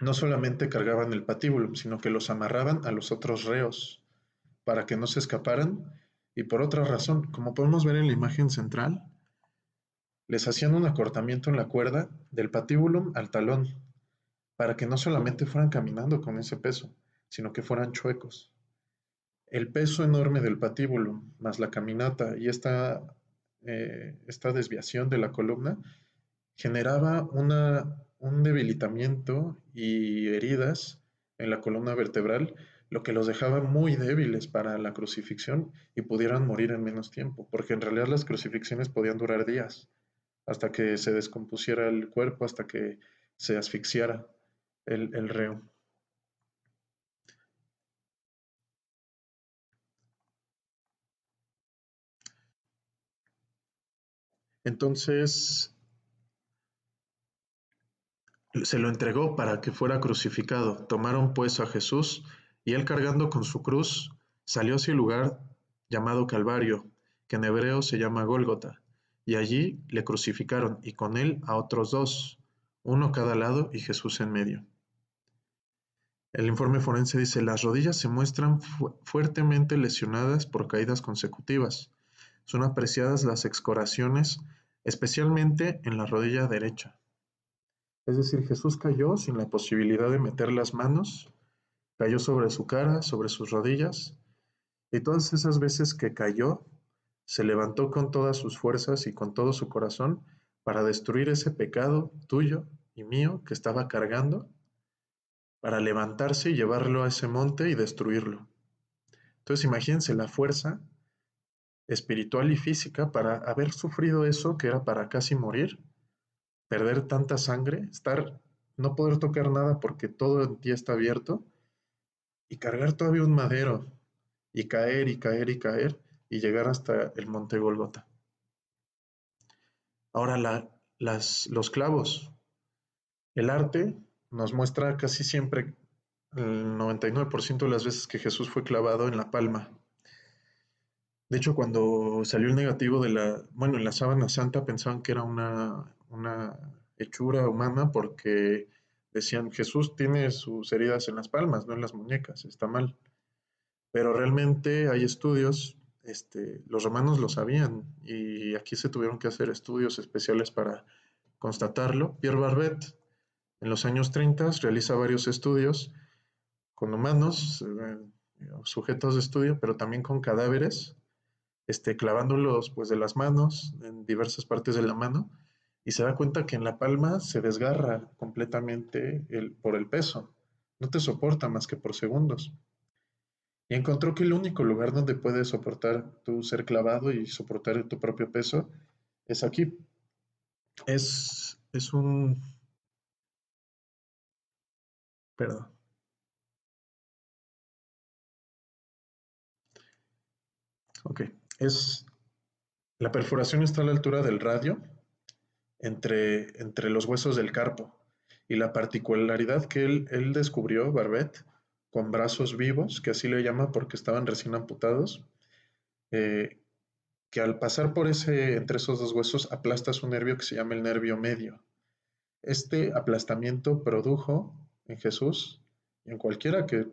S1: no solamente cargaban el patíbulo, sino que los amarraban a los otros reos para que no se escaparan. Y por otra razón, como podemos ver en la imagen central, les hacían un acortamiento en la cuerda del patíbulo al talón, para que no solamente fueran caminando con ese peso, sino que fueran chuecos. El peso enorme del patíbulo, más la caminata y esta desviación de la columna, generaba un debilitamiento y heridas en la columna vertebral, lo que los dejaba muy débiles para la crucifixión y pudieran morir en menos tiempo, porque en realidad las crucifixiones podían durar días, hasta que se descompusiera el cuerpo, hasta que se asfixiara el reo. Entonces se lo entregó para que fuera crucificado. Tomaron pues a Jesús y él cargando con su cruz salió hacia el lugar llamado Calvario, que en hebreo se llama Gólgota, y allí le crucificaron y con él a otros dos, uno a cada lado y Jesús en medio. El informe forense dice, las rodillas se muestran fuertemente lesionadas por caídas consecutivas. Son apreciadas las excoriaciones, especialmente en la rodilla derecha. Es decir, Jesús cayó sin la posibilidad de meter las manos, cayó sobre su cara, sobre sus rodillas, y todas esas veces que cayó, se levantó con todas sus fuerzas y con todo su corazón para destruir ese pecado tuyo y mío que estaba cargando, para levantarse y llevarlo a ese monte y destruirlo. Entonces imagínense la fuerza espiritual y física para haber sufrido eso que era para casi morir, perder tanta sangre, no poder tocar nada porque todo en ti está abierto y cargar todavía un madero y caer y caer y caer y llegar hasta el monte Golgota. Ahora los clavos. El arte nos muestra casi siempre el 99% de las veces que Jesús fue clavado en la palma. De hecho, cuando salió el negativo en la sábana santa pensaban que era una hechura humana porque decían, Jesús tiene sus heridas en las palmas, no en las muñecas, está mal. Pero realmente hay estudios, los romanos lo sabían y aquí se tuvieron que hacer estudios especiales para constatarlo. Pierre Barbet en los años 30 realiza varios estudios con humanos, sujetos de estudio, pero también con cadáveres, clavándolos pues de las manos, en diversas partes de la mano, y se da cuenta que en la palma se desgarra completamente por el peso, no te soporta más que por segundos. Y encontró que el único lugar donde puedes soportar tu ser clavado y soportar tu propio peso es aquí. Es un... Perdón. Ok. La perforación está a la altura del radio entre los huesos del carpo. Y la particularidad que él descubrió, Barbet, con brazos vivos, que así le llama porque estaban recién amputados, eh, que al pasar entre esos dos huesos aplastas un nervio que se llama el nervio medio. Este aplastamiento produjo en Jesús y en cualquiera que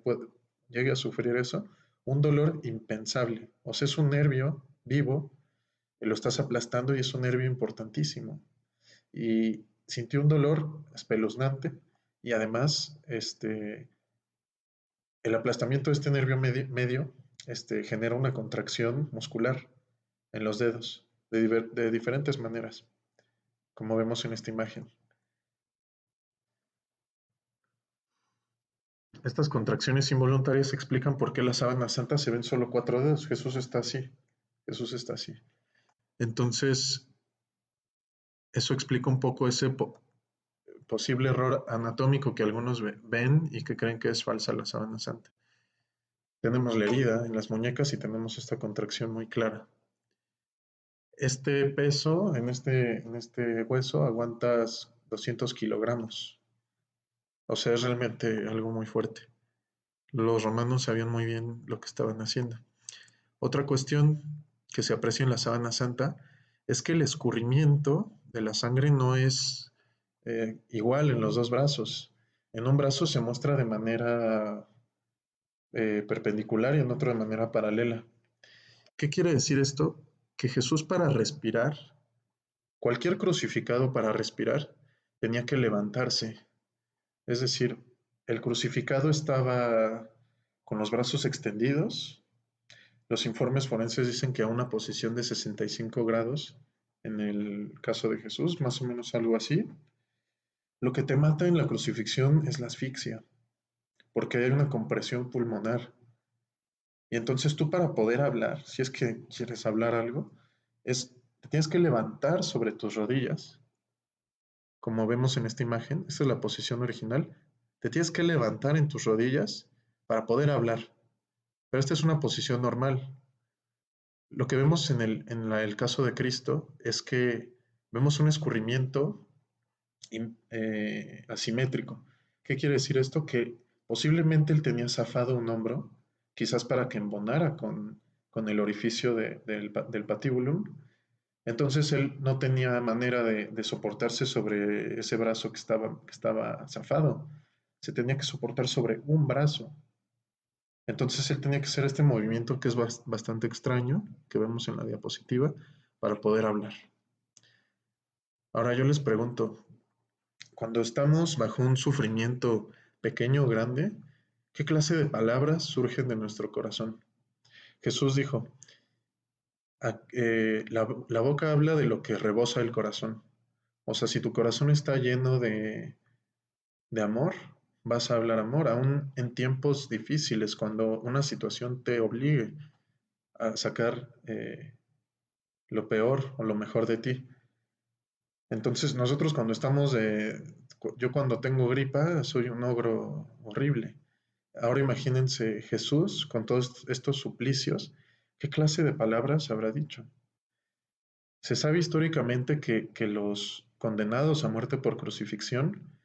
S1: llegue a sufrir eso, un dolor impensable. O sea, es un nervio vivo y lo estás aplastando y es un nervio importantísimo. Y sintió un dolor espeluznante y además el aplastamiento de este nervio medio genera una contracción muscular en los dedos de diferentes maneras, como vemos en esta imagen. Estas contracciones involuntarias explican por qué la sábana santa se ven solo 4 dedos. Jesús está así. Jesús está así. Entonces, eso explica un poco ese posible error anatómico que algunos ven y que creen que es falsa la sábana santa. Tenemos la herida en las muñecas y tenemos esta contracción muy clara. Este peso en este hueso aguantas 200 kilogramos. O sea, es realmente algo muy fuerte. Los romanos sabían muy bien lo que estaban haciendo. Otra cuestión que se aprecia en la sábana santa es que el escurrimiento de la sangre no es igual en los dos brazos. En un brazo se muestra de manera perpendicular y en otro de manera paralela. ¿Qué quiere decir esto? Que Jesús para respirar, cualquier crucificado para respirar, tenía que levantarse. Es decir, el crucificado estaba con los brazos extendidos. Los informes forenses dicen que a una posición de 65 grados, en el caso de Jesús, más o menos algo así. Lo que te mata en la crucifixión es la asfixia, porque hay una compresión pulmonar. Y entonces tú para poder hablar, si es que quieres hablar algo, te tienes que levantar sobre tus rodillas, como vemos en esta imagen, esta es la posición original, te tienes que levantar en tus rodillas para poder hablar, pero esta es una posición normal. Lo que vemos el caso de Cristo es que vemos un escurrimiento asimétrico. ¿Qué quiere decir esto? Que posiblemente él tenía zafado un hombro, quizás para que embonara con el orificio del patíbulum. Entonces él no tenía manera de soportarse sobre ese brazo que estaba zafado. Se tenía que soportar sobre un brazo. Entonces él tenía que hacer este movimiento que es bastante extraño, que vemos en la diapositiva, para poder hablar. Ahora yo les pregunto, cuando estamos bajo un sufrimiento pequeño o grande, ¿qué clase de palabras surgen de nuestro corazón? Jesús dijo, la boca habla de lo que rebosa el corazón. O sea, si tu corazón está lleno de amor, vas a hablar amor, aún en tiempos difíciles, cuando una situación te obligue a sacar lo peor o lo mejor de ti. Entonces nosotros yo cuando tengo gripa soy un ogro horrible. Ahora imagínense Jesús con todos estos suplicios, ¿qué clase de palabras habrá dicho? Se sabe históricamente que los condenados a muerte por crucifixión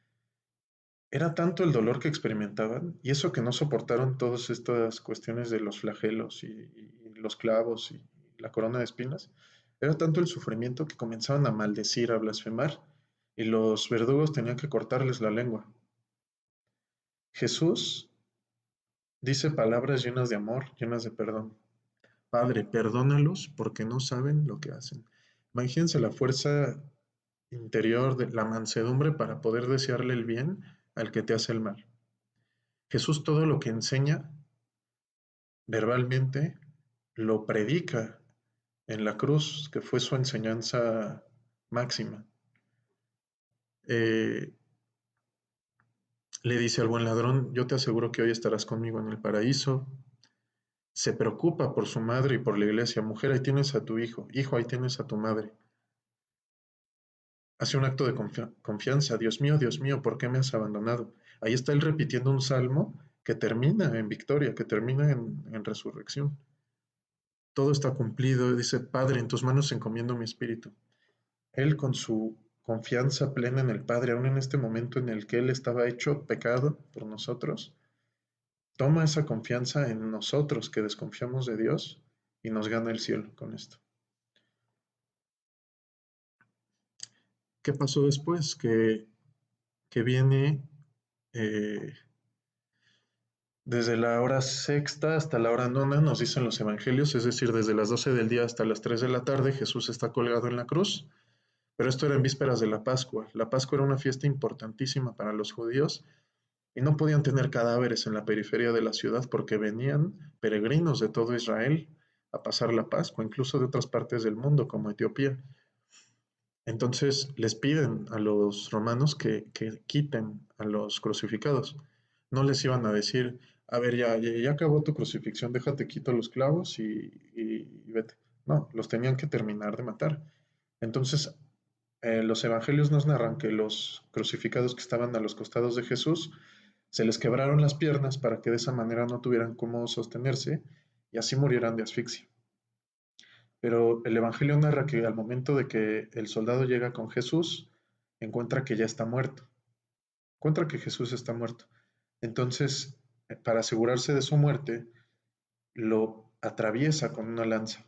S1: era tanto el dolor que experimentaban y eso que no soportaron todas estas cuestiones de los flagelos y los clavos y la corona de espinas, era tanto el sufrimiento que comenzaban a maldecir, a blasfemar y los verdugos tenían que cortarles la lengua. Jesús dice palabras llenas de amor, llenas de perdón. Padre, perdónalos porque no saben lo que hacen. Imagínense la fuerza interior de la mansedumbre para poder desearle el bien al que te hace el mal. Jesús todo lo que enseña verbalmente lo predica en la cruz, que fue su enseñanza máxima. Eh, le dice al buen ladrón, yo te aseguro que hoy estarás conmigo en el paraíso. Se preocupa por su madre y por la iglesia. Mujer, ahí tienes a tu hijo. Hijo, ahí tienes a tu madre. Hace un acto de confianza. Dios mío, ¿por qué me has abandonado? Ahí está él repitiendo un salmo que termina en victoria, que termina en resurrección. Todo está cumplido. Dice, Padre, en tus manos encomiendo mi espíritu. Él con su confianza plena en el Padre, aún en este momento en el que Él estaba hecho pecado por nosotros, toma esa confianza en nosotros que desconfiamos de Dios y nos gana el cielo con esto. ¿Qué pasó después? Que viene eh, desde la hora sexta hasta la hora nona, nos dicen los evangelios, es decir, desde las 12 del día hasta las 3 de la tarde, Jesús está colgado en la cruz, pero esto era en vísperas de la Pascua. La Pascua era una fiesta importantísima para los judíos y no podían tener cadáveres en la periferia de la ciudad porque venían peregrinos de todo Israel a pasar la Pascua, incluso de otras partes del mundo como Etiopía. Entonces les piden a los romanos que quiten a los crucificados. No les iban a decir, a ver, ya acabó tu crucifixión, déjate quito los clavos y vete. No, los tenían que terminar de matar. Entonces, los evangelios nos narran que los crucificados que estaban a los costados de Jesús se les quebraron las piernas para que de esa manera no tuvieran cómo sostenerse y así murieran de asfixia. Pero el Evangelio narra que al momento de que el soldado llega con Jesús, encuentra que ya está muerto, encuentra que Jesús está muerto. Entonces, para asegurarse de su muerte, lo atraviesa con una lanza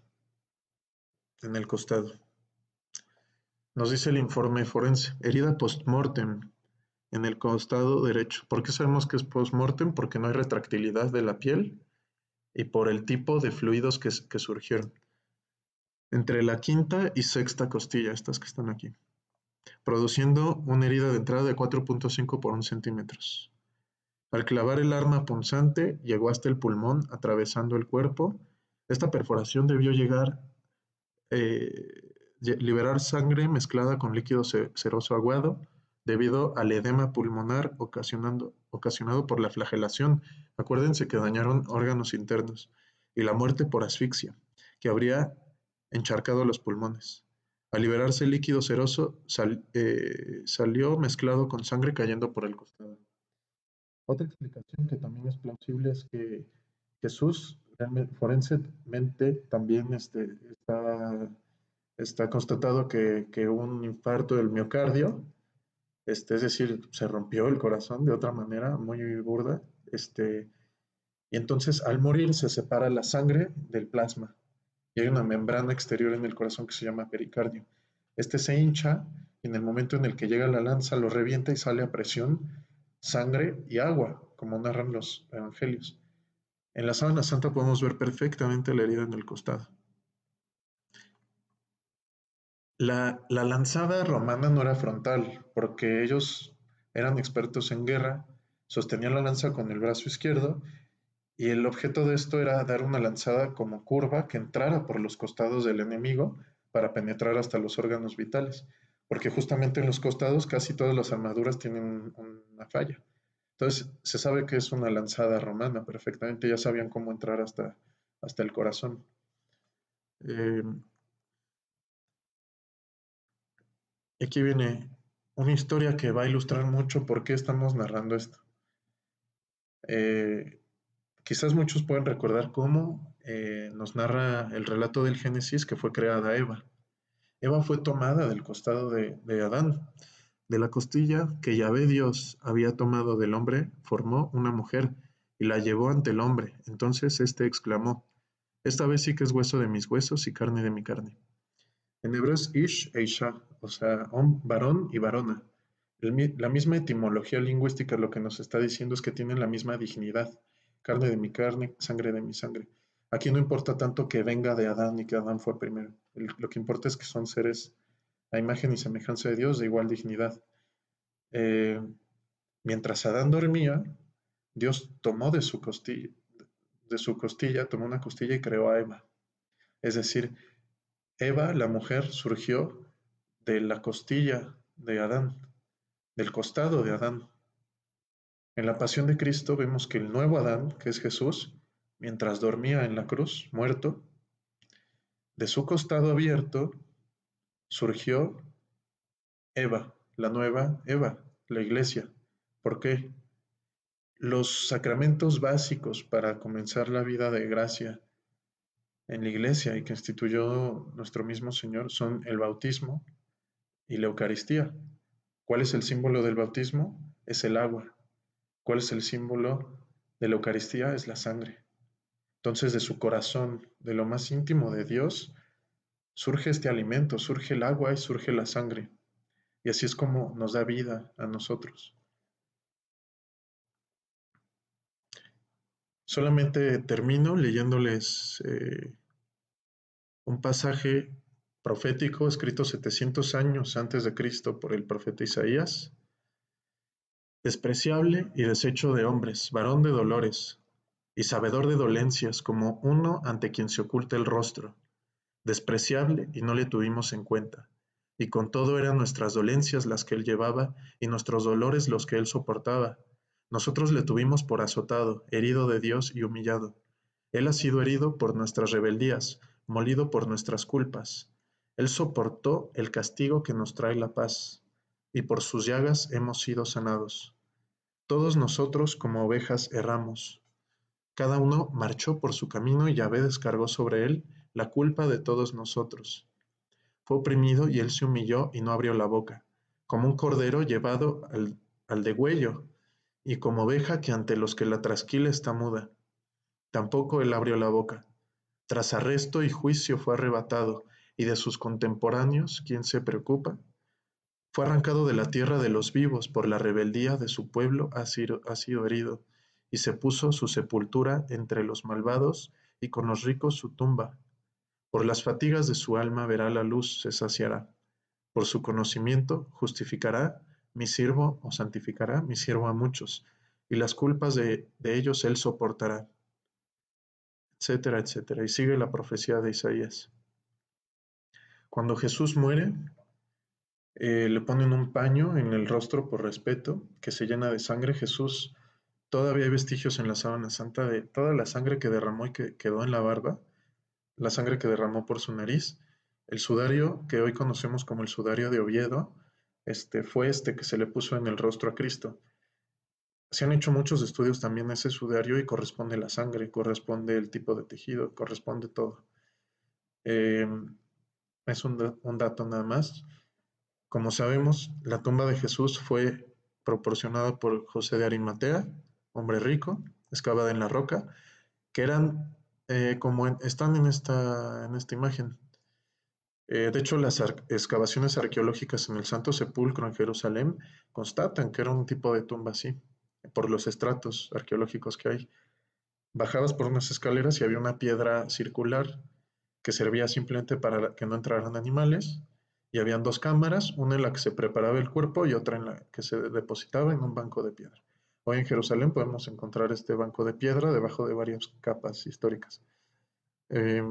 S1: en el costado. Nos dice el informe forense, herida post-mortem, en el costado derecho. ¿Por qué sabemos que es post-mortem? Porque no hay retractilidad de la piel y por el tipo de fluidos que surgieron. Entre la quinta y sexta costilla, estas que están aquí, produciendo una herida de entrada de 4.5 por 1 centímetros. Al clavar el arma punzante, llegó hasta el pulmón, atravesando el cuerpo. Esta perforación debió liberar sangre mezclada con líquido seroso aguado debido al edema pulmonar ocasionado por la flagelación. Acuérdense que dañaron órganos internos y la muerte por asfixia, que habría encharcado los pulmones. Al liberarse el líquido seroso, salió mezclado con sangre cayendo por el costado. Otra explicación que también es plausible es que Jesús, forensemente, también está constatado que hubo un infarto del miocardio, es decir, se rompió el corazón de otra manera muy burda, y entonces al morir se separa la sangre del plasma y hay una membrana exterior en el corazón que se llama pericardio. Este se hincha y en el momento en el que llega la lanza lo revienta y sale a presión sangre y agua, como narran los evangelios. En la sábana santa podemos ver perfectamente la herida en el costado. La lanzada romana no era frontal, porque ellos eran expertos en guerra, sostenían la lanza con el brazo izquierdo y el objeto de esto era dar una lanzada como curva que entrara por los costados del enemigo para penetrar hasta los órganos vitales, porque justamente en los costados casi todas las armaduras tienen una falla. Entonces se sabe que es una lanzada romana perfectamente, ya sabían cómo entrar hasta el corazón. Eh, Aquí viene una historia que va a ilustrar mucho por qué estamos narrando esto. Eh, Quizás muchos pueden recordar cómo nos narra el relato del Génesis que fue creada Eva. Eva fue tomada del costado de Adán. De la costilla que Yahvé Dios había tomado del hombre, formó una mujer y la llevó ante el hombre. Entonces éste exclamó, esta vez sí que es hueso de mis huesos y carne de mi carne. En hebreo es Ish e Isha, o sea, varón y varona. La misma etimología lingüística lo que nos está diciendo es que tienen la misma dignidad. Carne de mi carne, sangre de mi sangre. Aquí no importa tanto que venga de Adán y que Adán fue primero. Lo que importa es que son seres a imagen y semejanza de Dios de igual dignidad. Eh, Mientras Adán dormía, Dios tomó de su costilla, tomó una costilla y creó a Eva. Es decir, Eva, la mujer, surgió de la costilla de Adán, del costado de Adán. En la pasión de Cristo vemos que el nuevo Adán, que es Jesús, mientras dormía en la cruz, muerto, de su costado abierto surgió Eva, la nueva Eva, la iglesia. ¿Por qué? Los sacramentos básicos para comenzar la vida de gracia en la iglesia y que instituyó nuestro mismo Señor son el bautismo y la Eucaristía. ¿Cuál es el símbolo del bautismo? Es el agua. ¿Cuál es el símbolo de la Eucaristía? Es la sangre. Entonces de su corazón, de lo más íntimo de Dios, surge este alimento, surge el agua y surge la sangre. Y así es como nos da vida a nosotros. Solamente termino leyéndoles un pasaje profético escrito 700 años antes de Cristo por el profeta Isaías. Despreciable y deshecho de hombres, varón de dolores, y sabedor de dolencias, como uno ante quien se oculta el rostro. Despreciable y no le tuvimos en cuenta. Y con todo eran nuestras dolencias las que él llevaba, y nuestros dolores los que él soportaba. Nosotros le tuvimos por azotado, herido de Dios y humillado. Él ha sido herido por nuestras rebeldías, molido por nuestras culpas. Él soportó el castigo que nos trae la paz, y por sus llagas hemos sido sanados. Todos nosotros como ovejas erramos. Cada uno marchó por su camino y Yahvé descargó sobre él la culpa de todos nosotros. Fue oprimido y él se humilló y no abrió la boca, como un cordero llevado al degüello, y como oveja que ante los que la trasquila está muda. Tampoco él abrió la boca. Tras arresto y juicio fue arrebatado, y de sus contemporáneos, ¿quién se preocupa? Fue arrancado de la tierra de los vivos, por la rebeldía de su pueblo ha sido herido, y se puso su sepultura entre los malvados, y con los ricos su tumba. Por las fatigas de su alma verá la luz, se saciará. Por su conocimiento justificará mi siervo o santificará mi siervo a muchos, y las culpas de ellos él soportará, etcétera, etcétera. Y sigue la profecía de Isaías. Cuando Jesús muere, le ponen un paño en el rostro por respeto, que se llena de sangre. Jesús, todavía hay vestigios en la sábana santa de toda la sangre que derramó y que quedó en la barba, la sangre que derramó por su nariz. El sudario que hoy conocemos como el sudario de Oviedo, fue que se le puso en el rostro a Cristo. Se han hecho muchos estudios también a ese sudario y corresponde la sangre, corresponde el tipo de tejido, corresponde todo. Eh, es un dato nada más. Como sabemos, la tumba de Jesús fue proporcionada por José de Arimatea, hombre rico, excavada en la roca, que eran están en esta imagen. De hecho, las excavaciones arqueológicas en el Santo Sepulcro en Jerusalén constatan que era un tipo de tumba así, por los estratos arqueológicos que hay. Bajabas por unas escaleras y había una piedra circular que servía simplemente para que no entraran animales, y habían dos cámaras, una en la que se preparaba el cuerpo y otra en la que se depositaba en un banco de piedra. Hoy en Jerusalén podemos encontrar este banco de piedra debajo de varias capas históricas. Eh,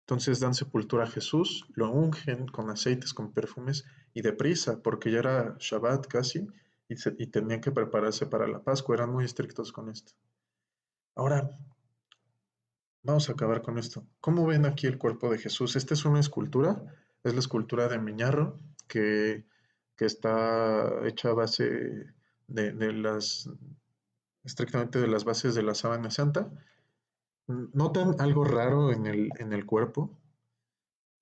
S1: entonces dan sepultura a Jesús, lo ungen con aceites, con perfumes y deprisa, porque ya era Shabbat casi y tenían que prepararse para la Pascua, eran muy estrictos con esto. Ahora, vamos a acabar con esto. ¿Cómo ven aquí el cuerpo de Jesús? Esta es una escultura, es la escultura de Miñarro, que está hecha a base estrictamente de las bases de la sábana santa. ¿Notan algo raro en el cuerpo?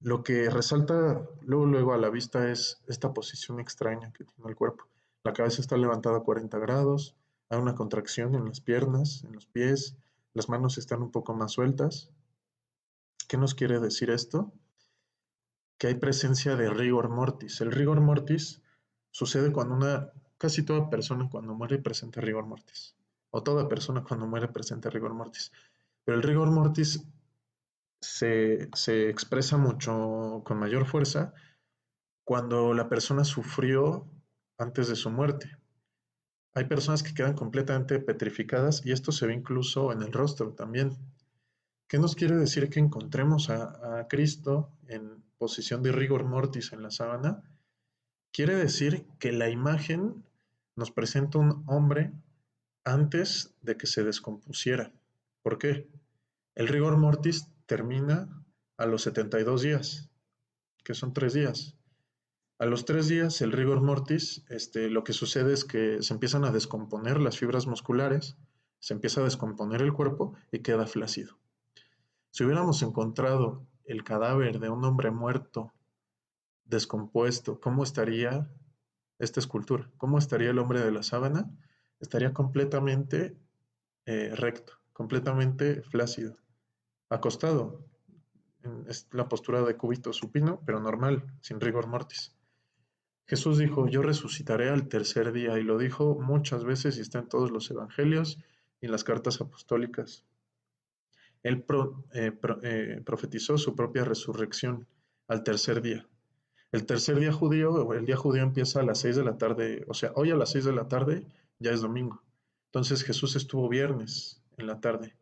S1: Lo que resalta luego a la vista es esta posición extraña que tiene el cuerpo. La cabeza está levantada a 40 grados, hay una contracción en las piernas, en los pies, las manos están un poco más sueltas. ¿Qué nos quiere decir esto? Que hay presencia de rigor mortis. El rigor mortis sucede cuando casi toda persona cuando muere presenta rigor mortis, o toda persona cuando muere presenta rigor mortis. Pero el rigor mortis se expresa mucho con mayor fuerza cuando la persona sufrió antes de su muerte. Hay personas que quedan completamente petrificadas y esto se ve incluso en el rostro también. ¿Qué nos quiere decir que encontremos a Cristo en posición de rigor mortis en la sábana? Quiere decir que la imagen nos presenta un hombre antes de que se descompusiera. ¿Por qué? El rigor mortis termina a los 72 días, que son 3 días. A los 3 días, el rigor mortis, lo que sucede es que se empiezan a descomponer las fibras musculares, se empieza a descomponer el cuerpo y queda flácido. Si hubiéramos encontrado el cadáver de un hombre muerto, descompuesto, ¿cómo estaría esta escultura? ¿Cómo estaría el hombre de la sábana? Estaría completamente recto, completamente flácido, acostado. Es la postura de cúbito supino, pero normal, sin rigor mortis. Jesús dijo, yo resucitaré al tercer día, y lo dijo muchas veces y está en todos los evangelios y en las cartas apostólicas. Él profetizó su propia resurrección al tercer día. El tercer día judío, el día judío empieza a las 6 de la tarde, o sea, hoy a las 6 de la tarde ya es domingo. Entonces Jesús estuvo viernes en la tarde,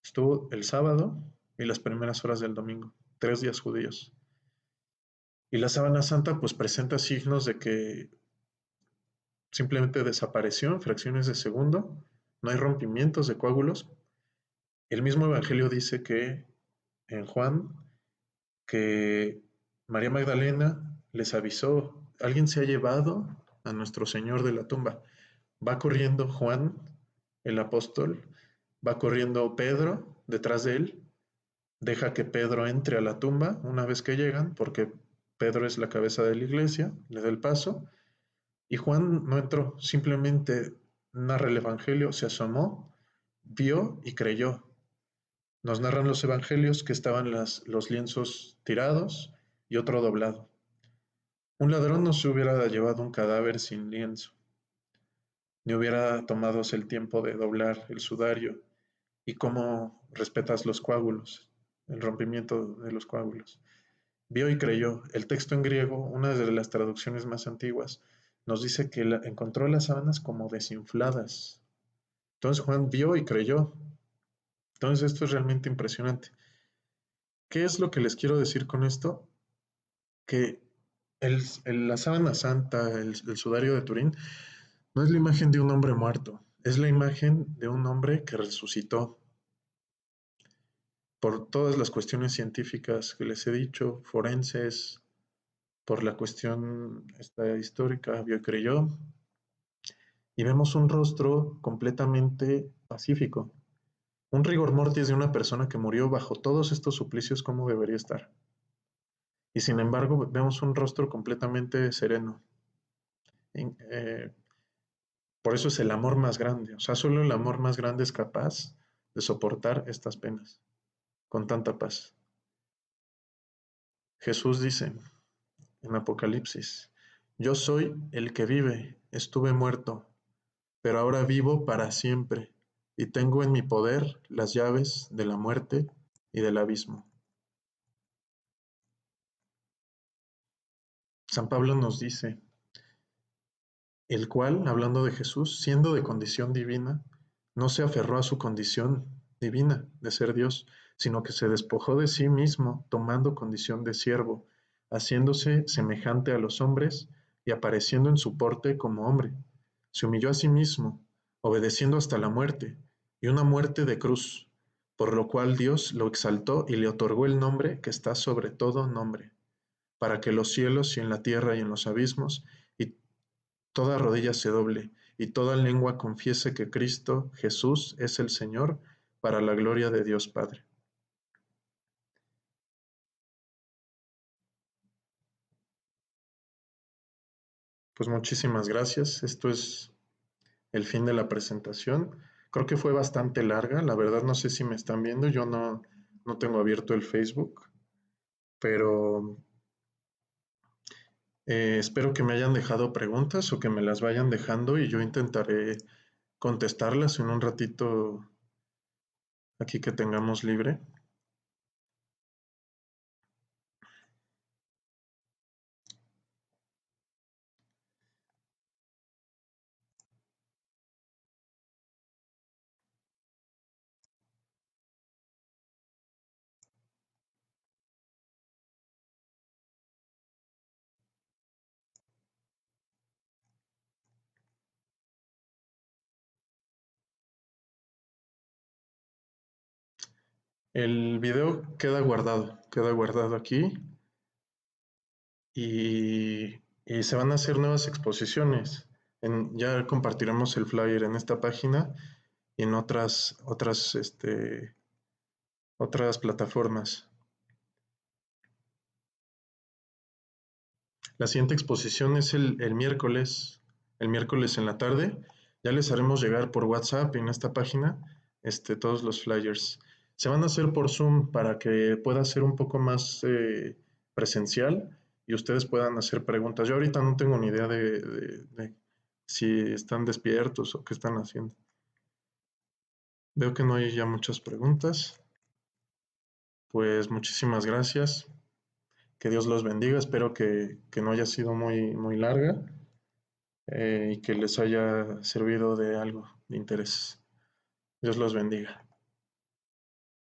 S1: estuvo el sábado y las primeras horas del domingo, 3 días judíos. Y la sábana santa pues presenta signos de que simplemente desapareció en fracciones de segundo, no hay rompimientos de coágulos. El mismo evangelio dice que en Juan, que María Magdalena les avisó, alguien se ha llevado a nuestro Señor de la tumba. Va corriendo Juan, el apóstol, va corriendo Pedro detrás de él, deja que Pedro entre a la tumba una vez que llegan, porque Pedro es la cabeza de la iglesia, le da el paso, y Juan no entró, simplemente narra el evangelio, se asomó, vio y creyó. Nos narran los evangelios que estaban los lienzos tirados, y otro doblado. Un ladrón no se hubiera llevado un cadáver sin lienzo, ni hubiera tomadose el tiempo de doblar el sudario y cómo respetas los coágulos, el rompimiento de los coágulos. Vio y creyó. El texto en griego, una de las traducciones más antiguas, nos dice que encontró las sábanas como desinfladas. Entonces Juan vio y creyó. Entonces esto es realmente impresionante. ¿Qué es lo que les quiero decir con esto? Que la sábana santa, el sudario de Turín, no es la imagen de un hombre muerto, es la imagen de un hombre que resucitó por todas las cuestiones científicas que les he dicho, forenses, por la cuestión histórica, vio y creyó, y vemos un rostro completamente pacífico, un rigor mortis de una persona que murió bajo todos estos suplicios como debería estar. Y sin embargo vemos un rostro completamente sereno. Eh, por eso es el amor más grande. O sea, solo el amor más grande es capaz de soportar estas penas con tanta paz. Jesús dice en Apocalipsis, yo soy el que vive, estuve muerto, pero ahora vivo para siempre y tengo en mi poder las llaves de la muerte y del abismo. San Pablo nos dice, el cual, hablando de Jesús, siendo de condición divina, no se aferró a su condición divina de ser Dios, sino que se despojó de sí mismo, tomando condición de siervo, haciéndose semejante a los hombres y apareciendo en su porte como hombre. Se humilló a sí mismo, obedeciendo hasta la muerte, y una muerte de cruz, por lo cual Dios lo exaltó y le otorgó el nombre que está sobre todo nombre, para que los cielos y en la tierra y en los abismos y toda rodilla se doble y toda lengua confiese que Cristo Jesús es el Señor, para la gloria de Dios Padre. Pues muchísimas gracias. Esto es el fin de la presentación. Creo que fue bastante larga. La verdad no sé si me están viendo. Yo no tengo abierto el Facebook, pero espero que me hayan dejado preguntas o que me las vayan dejando y yo intentaré contestarlas en un ratito aquí que tengamos libre. El video queda guardado aquí y se van a hacer nuevas exposiciones. Ya compartiremos el flyer en esta página y en otras plataformas. La siguiente exposición es el miércoles en la tarde. Ya les haremos llegar por WhatsApp en esta página todos los flyers. Se van a hacer por Zoom para que pueda ser un poco más presencial y ustedes puedan hacer preguntas. Yo ahorita no tengo ni idea de si están despiertos o qué están haciendo. Veo que no hay ya muchas preguntas. Pues muchísimas gracias. Que Dios los bendiga. Espero que no haya sido muy larga y que les haya servido de algo de interés. Dios los bendiga.